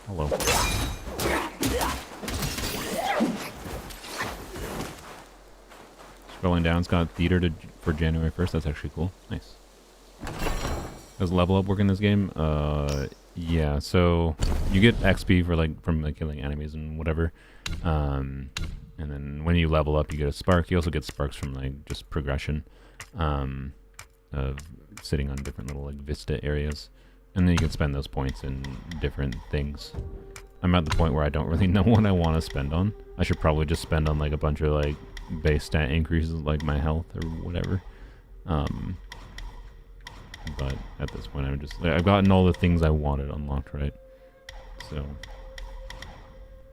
Hello. Scrolling down, it's got theater for January 1st. That's actually cool. Nice. Does level up work in this game? Yeah. So you get XP for from killing enemies and whatever. And then when you level up, you get a spark. You also get sparks from just progression, of sitting on different little vista areas, and then you can spend those points in different things. I'm at the point where I don't really know what I want to spend on. I should probably just spend on a bunch of base stat increases, like my health or whatever. But at this point, I'm just I've gotten all the things I wanted unlocked, right? So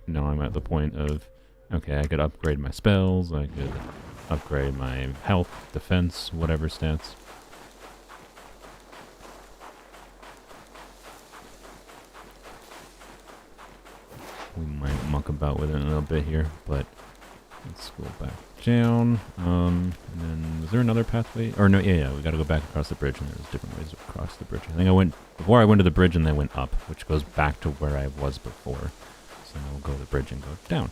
now I'm at the point of, okay, I could upgrade my spells, I could upgrade my health, defense, whatever stats. We might muck about with it in a little bit here, but let's go back down. And then, is there another pathway? Or no, yeah, we gotta go back across the bridge, and there's different ways to cross the bridge. I think before I went to the bridge and then went up, which goes back to where I was before. So now we'll go to the bridge and go down.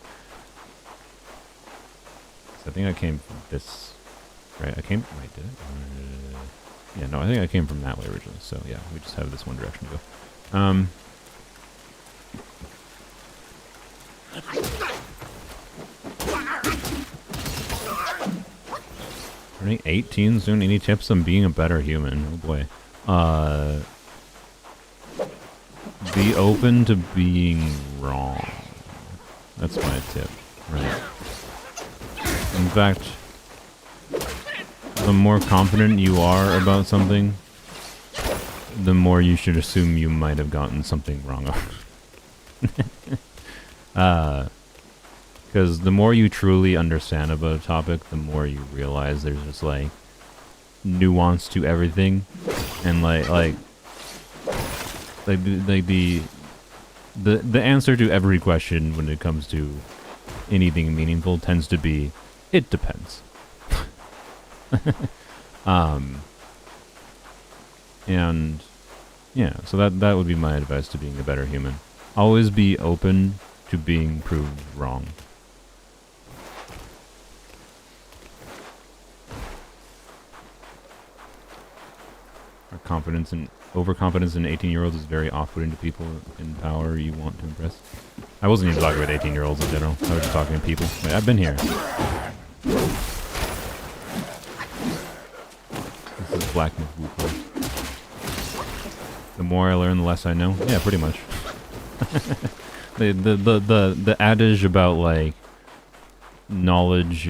So I think I came from this, right? Wait, did I? Yeah, no, I think I came from that way originally. So yeah, we just have this one direction to go. Turning 18 soon. Any tips on being a better human? Oh boy. Be open to being wrong. That's my tip. Right. In fact, the more confident you are about something, the more you should assume you might have gotten something wrong on. Because the more you truly understand about a topic, the more you realize there's just nuance to everything, and the answer to every question when it comes to anything meaningful tends to be, it depends. And yeah, so that would be my advice to being a better human. Always be open to being proved wrong. Overconfidence in 18-year-olds is very off-putting to people in power you want to impress. I wasn't even talking about 18-year-olds in general. I was just talking to people. Wait, I've been here. This is Black Myth Wukong. The more I learn, the less I know. Yeah, pretty much. the adage about knowledge,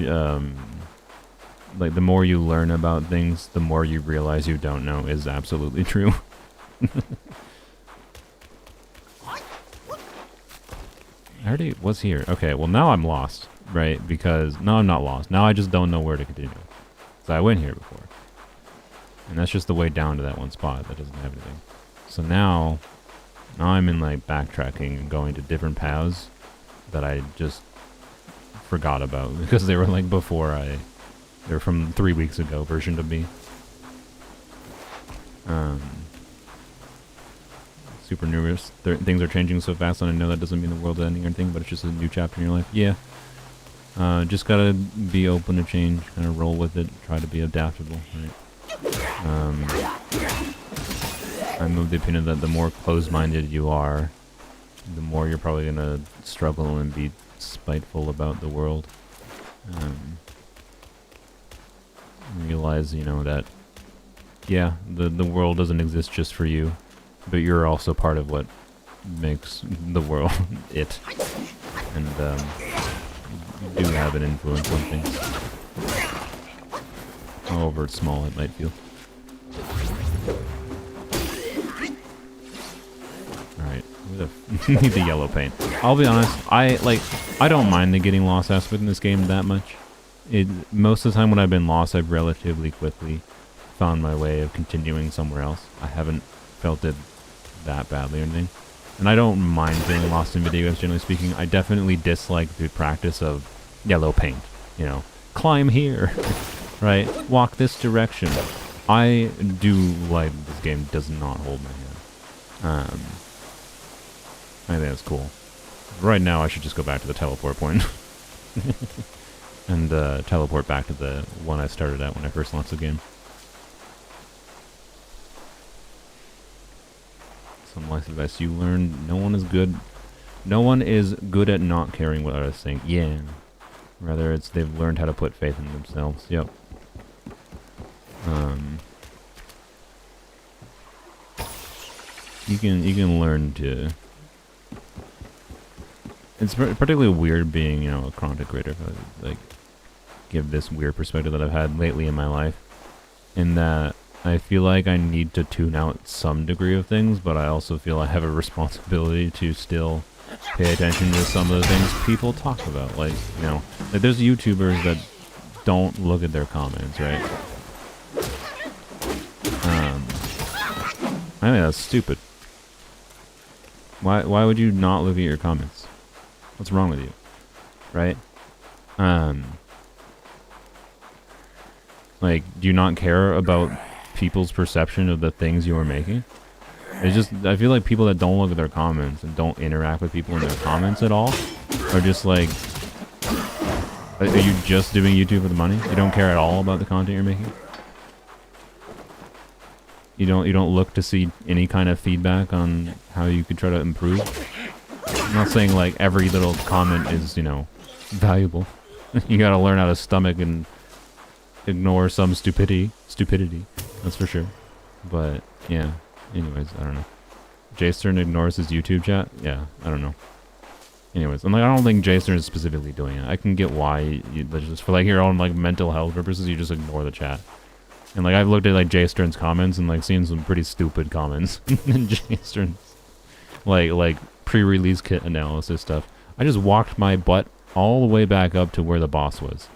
the more you learn about things, the more you realize you don't know is absolutely true. I already was here. Okay, well now I'm lost, right? Because, no, I'm not lost. Now I just don't know where to continue. So I went here before. And that's just the way down to that one spot that doesn't have anything. So now I'm in backtracking and going to different paths that I just forgot about because they were they're from 3 weeks ago version of me. Super nervous. Things are changing so fast, and I know that doesn't mean the world's ending or anything, but it's just a new chapter in your life. Yeah. Just gotta be open to change, kind of roll with it, try to be adaptable, right? I'm of the opinion that the more closed-minded you are, the more you're probably gonna struggle and be spiteful about the world. Realize, that, yeah, the world doesn't exist just for you, but you're also part of what makes the world it. And, you do have an influence on things. However small it might feel. Alright, need the yellow paint. I'll be honest, I don't mind the getting lost aspect in this game that much. Most of the time when I've been lost, I've relatively quickly found my way of continuing somewhere else. I haven't felt it that badly or anything. And I don't mind getting lost in video games, generally speaking. I definitely dislike the practice of yellow paint. Climb here, right? Walk this direction. I do like this game does not hold my hand. I think that's cool. Right now, I should just go back to the teleport point. And teleport back to the one I started at when I first launched the game. some life advice you learned. No one is good. No one is good at not caring what others think. Yeah. Rather, it's they've learned how to put faith in themselves. Yep. You can learn to. It's particularly weird being, you know, a content creator. If I, like, give this weird perspective that I've had lately in my life, in that I feel like I need to tune out some degree of things, but I also feel I have a responsibility to still pay attention to some of the things people talk about. Like, you know, like there's YouTubers that don't look at their comments, right? I think that's stupid. Why would you not look at your comments? What's wrong with you? Right? Like, do you not care about people's perception of the things you are making? It's just, I feel like people that don't look at their comments and don't interact with people in their comments at all are just like, are you just doing YouTube for the money? You don't care at all about the content you're making? You don't look to see any kind of feedback on how you could try to improve? I'm not saying like every little comment is, you know, valuable. You gotta learn how to stomach and ignore some stupidity, that's for sure. But yeah, anyways, I don't know. Jaystern ignores his YouTube chat? Yeah, I don't know. Anyways, I'm like, I don't think Jaystern is specifically doing it. I can get why, just for like your own like mental health purposes, you just ignore the chat. And like I've looked at like Jaystern's comments and like seen some pretty stupid comments in Jaystern's like pre-release kit analysis stuff. I just walked my butt all the way back up to where the boss was.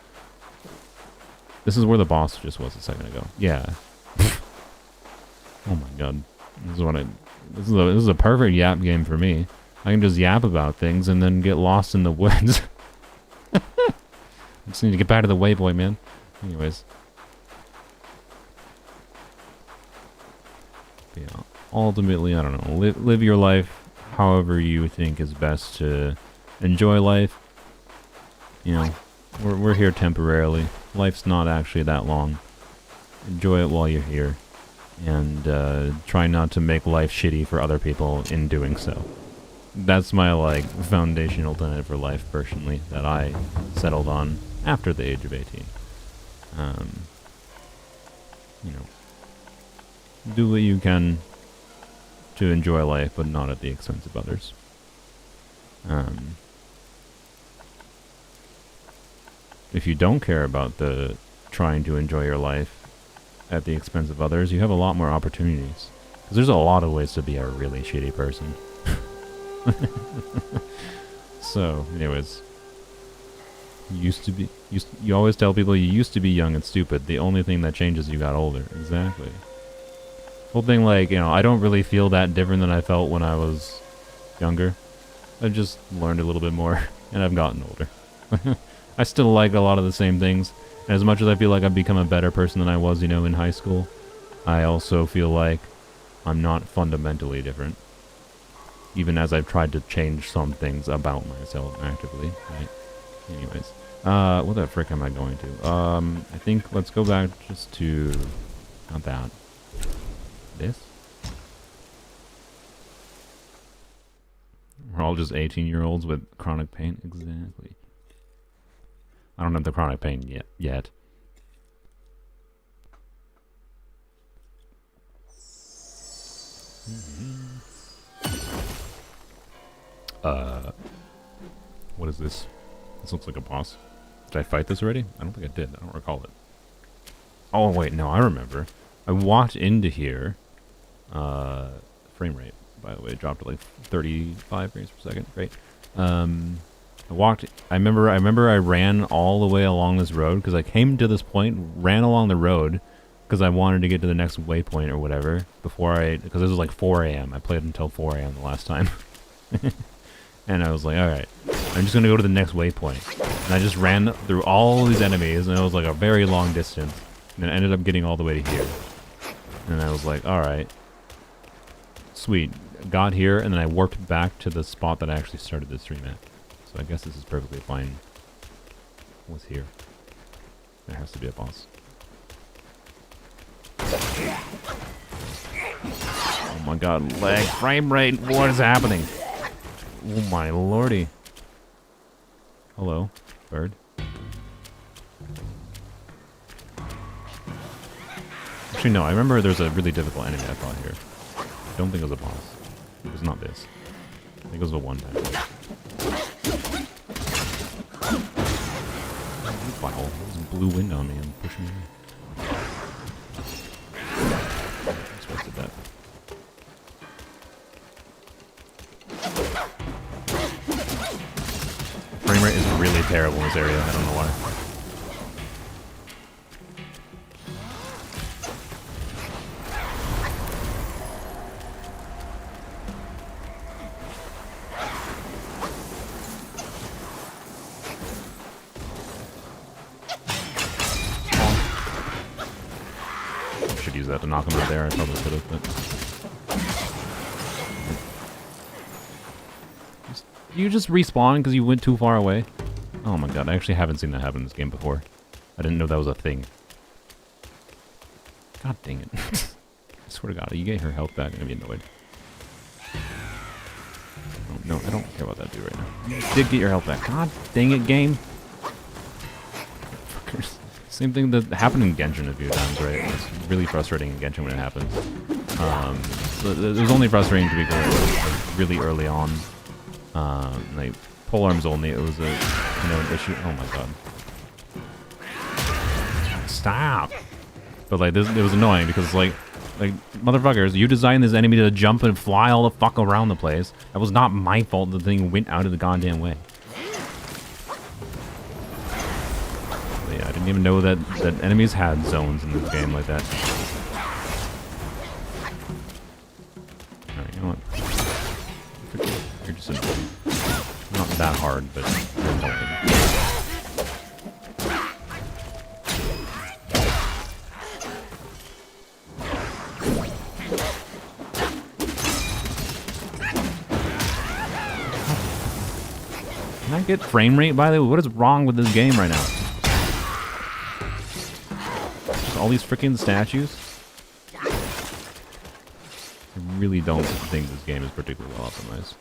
This is where the boss just was a second ago. Yeah. Oh my god. This is a perfect yap game for me. I can just yap about things and then get lost in the woods. I just need to get back to the waypoint, man. Anyways. Yeah. Ultimately, I don't know. Live your life however you think is best to enjoy life. You know, we're here temporarily. Life's not actually that long. Enjoy it while you're here. And try not to make life shitty for other people in doing so. That's my, like, foundational tenet for life, personally, that I settled on after the age of 18. You know, do what you can to enjoy life, but not at the expense of others. If you don't care about the trying to enjoy your life at the expense of others, you have a lot more opportunities. Because there's a lot of ways to be a really shitty person. So, anyways. You always tell people you used to be young and stupid. The only thing that changes is you got older. Exactly. Whole thing, like, you know, I don't really feel that different than I felt when I was younger. I've just learned a little bit more, and I've gotten older. I still like a lot of the same things. And as much as I feel like I've become a better person than I was, you know, in high school, I also feel like I'm not fundamentally different. Even as I've tried to change some things about myself actively, right? Anyways. What the frick am I going to? I think let's go back just to... not that. This? We're all just 18-year-olds with chronic pain? Exactly. I don't have the chronic pain yet. What is this? This looks like a boss. Did I fight this already? I don't think I did. I don't recall it. Oh, wait, no, I remember. I walked into here. Frame rate, by the way, dropped to like 35 frames per second. Great. I remember I ran all the way along this road because I came to this point, ran along the road because I wanted to get to the next waypoint or whatever because this was like 4 a.m. I played until 4 a.m. the last time. And I was like, alright, I'm just going to go to the next waypoint. And I just ran through all these enemies, and it was like a very long distance. And then I ended up getting all the way to here. And I was like, alright. Sweet. Got here, and then I warped back to the spot that I actually started the stream at. So I guess this is perfectly fine. What's here? There has to be a boss. Oh my god, lag, frame rate, what is happening? Oh my lordy. Hello, bird. Actually, no, I remember there's a really difficult enemy I fought here. I don't think it was a boss. It was not this. I think it was a one-time. Wow, there's a blue wind on me and pushing me. Just wasted that. Frame rate is really terrible in this area. I don't know why. Should use that to knock him out there. I probably could have, but you just respawn because you went too far away. Oh my god, I actually haven't seen that happen in this game before. I didn't know that was a thing. God dang it. I swear to god, you get her health back, I'm gonna be annoyed. Oh, no, I don't care about that dude right now. You did get your health back. God dang it, game. Fuckers. Same thing that happened in Genshin a few times, right? It's really frustrating in Genshin when it happens. It was only frustrating to people like, really early on. Like polearms only. It was an issue. Oh my god! Stop! But like this, it was annoying because like motherfuckers, you designed this enemy to jump and fly all the fuck around the place. That was not my fault. The thing went out of the goddamn way. I didn't even know that enemies had zones in this game like that. Alright, you know what? You're just annoying. Not that hard, but you're annoying. Can I get frame rate, by the way? What is wrong with this game right now? All these freaking statues. I really don't think this game is particularly well optimized.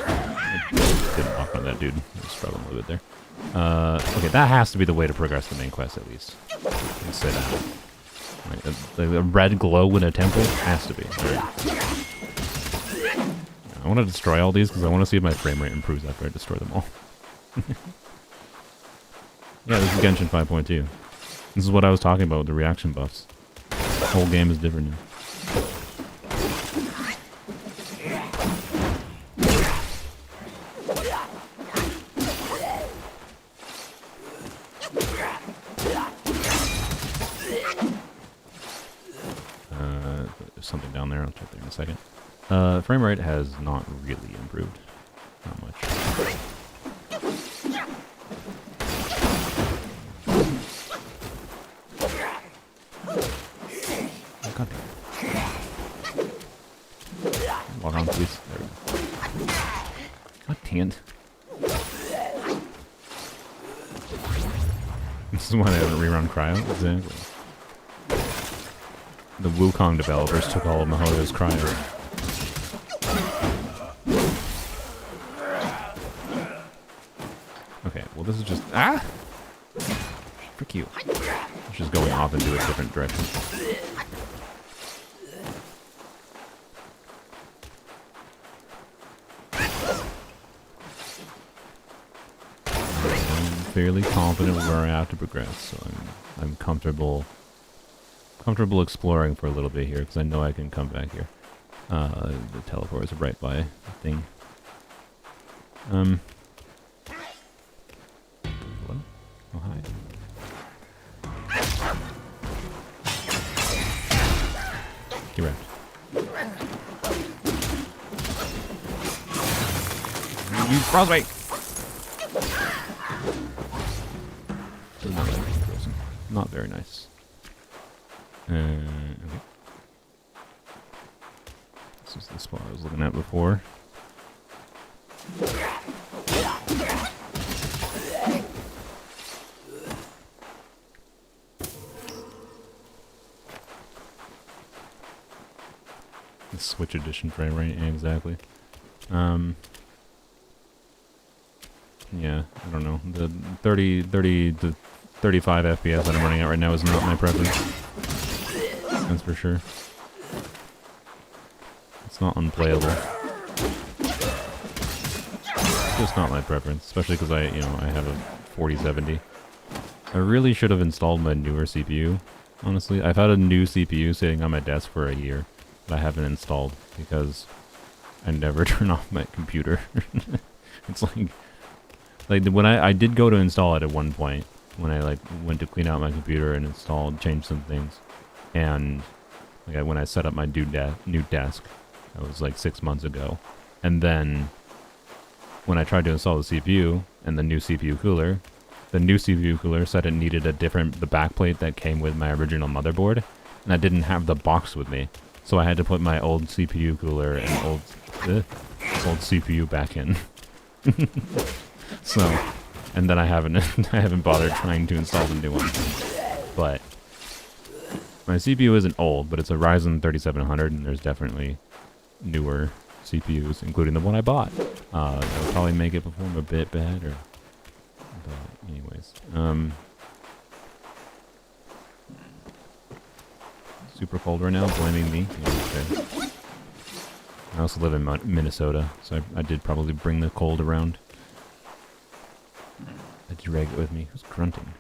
I didn't walk on that dude. I was struggling a little bit there. Okay, that has to be the way to progress the main quest at least. Let's say that. Right, a red glow in a temple has to be. Right. I want to destroy all these because I want to see if my frame rate improves after I destroy them all. Yeah, this is Genshin 5.2. This is what I was talking about with the reaction buffs. The whole game is different now. There's something down there. I'll check there in a second. Frame rate has not really improved. Not much. Walk on, please. There we go. God damn it. This is why they haven't rerun Cryo. Exactly. The Wukong developers took all of Mihoyo's Cryo. Okay, well this is just... Ah! Frick you. It's just going off into a different direction. Fairly confident where I have to progress, so I'm comfortable exploring for a little bit here because I know I can come back here. The teleport is right by the thing. Hello? Oh hi. Get wrecked. You frostbite! Not very nice. Okay. This is the spot I was looking at before. The Switch edition frame rate, yeah, exactly. Yeah, I don't know. The 30 to 35 FPS that I'm running at right now is not my preference. That's for sure. It's not unplayable. It's just not my preference, especially because I have a 4070. I really should have installed my newer CPU. Honestly, I've had a new CPU sitting on my desk for a year, but I haven't installed because I never turn off my computer. It's like when I did go to install it at one point when I went to clean out my computer and changed some things, and when I set up my new desk, that was like 6 months ago, and then when I tried to install the CPU and the new CPU cooler. The new CPU cooler said it needed the backplate that came with my original motherboard, and I didn't have the box with me, so I had to put my old CPU cooler and old CPU back in. So, and then I haven't bothered trying to install the new one. But my CPU isn't old, but it's a Ryzen 3700, and there's definitely newer CPUs, including the one I bought. That would probably make it perform a bit better. But anyways, super cold right now, blaming me. Yeah, okay. I also live in Minnesota, so I did probably bring the cold around. I drag it with me. Who's grunting?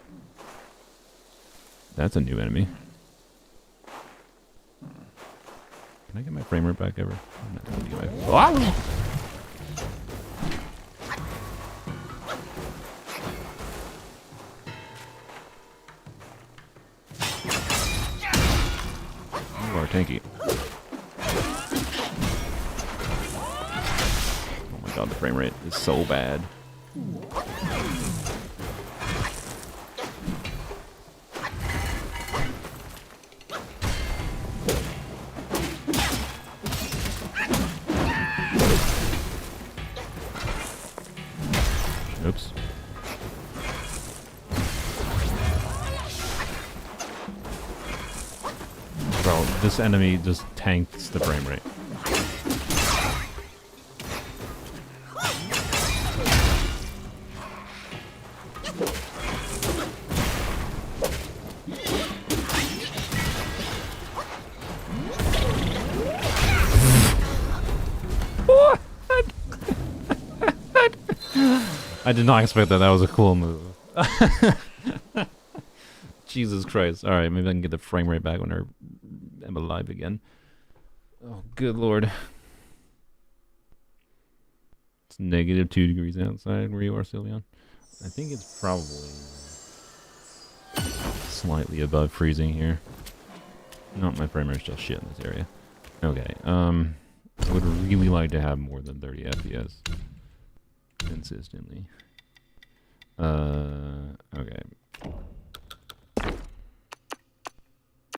That's a new enemy. Can I get my frame rate back ever? I'm not gonna get my... Ah! You are tanky. Oh my god, the frame rate is so bad. Oops. Bro, this enemy just tanks the frame rate. I did not expect that. That was a cool move. Jesus Christ. Alright, maybe I can get the frame rate back when I'm alive again. Oh, good lord. It's -2 degrees outside where you are, Sylveon. I think it's probably slightly above freezing here. No, my frame rate's still shit in this area. Okay, I would really like to have more than 30 FPS. Consistently.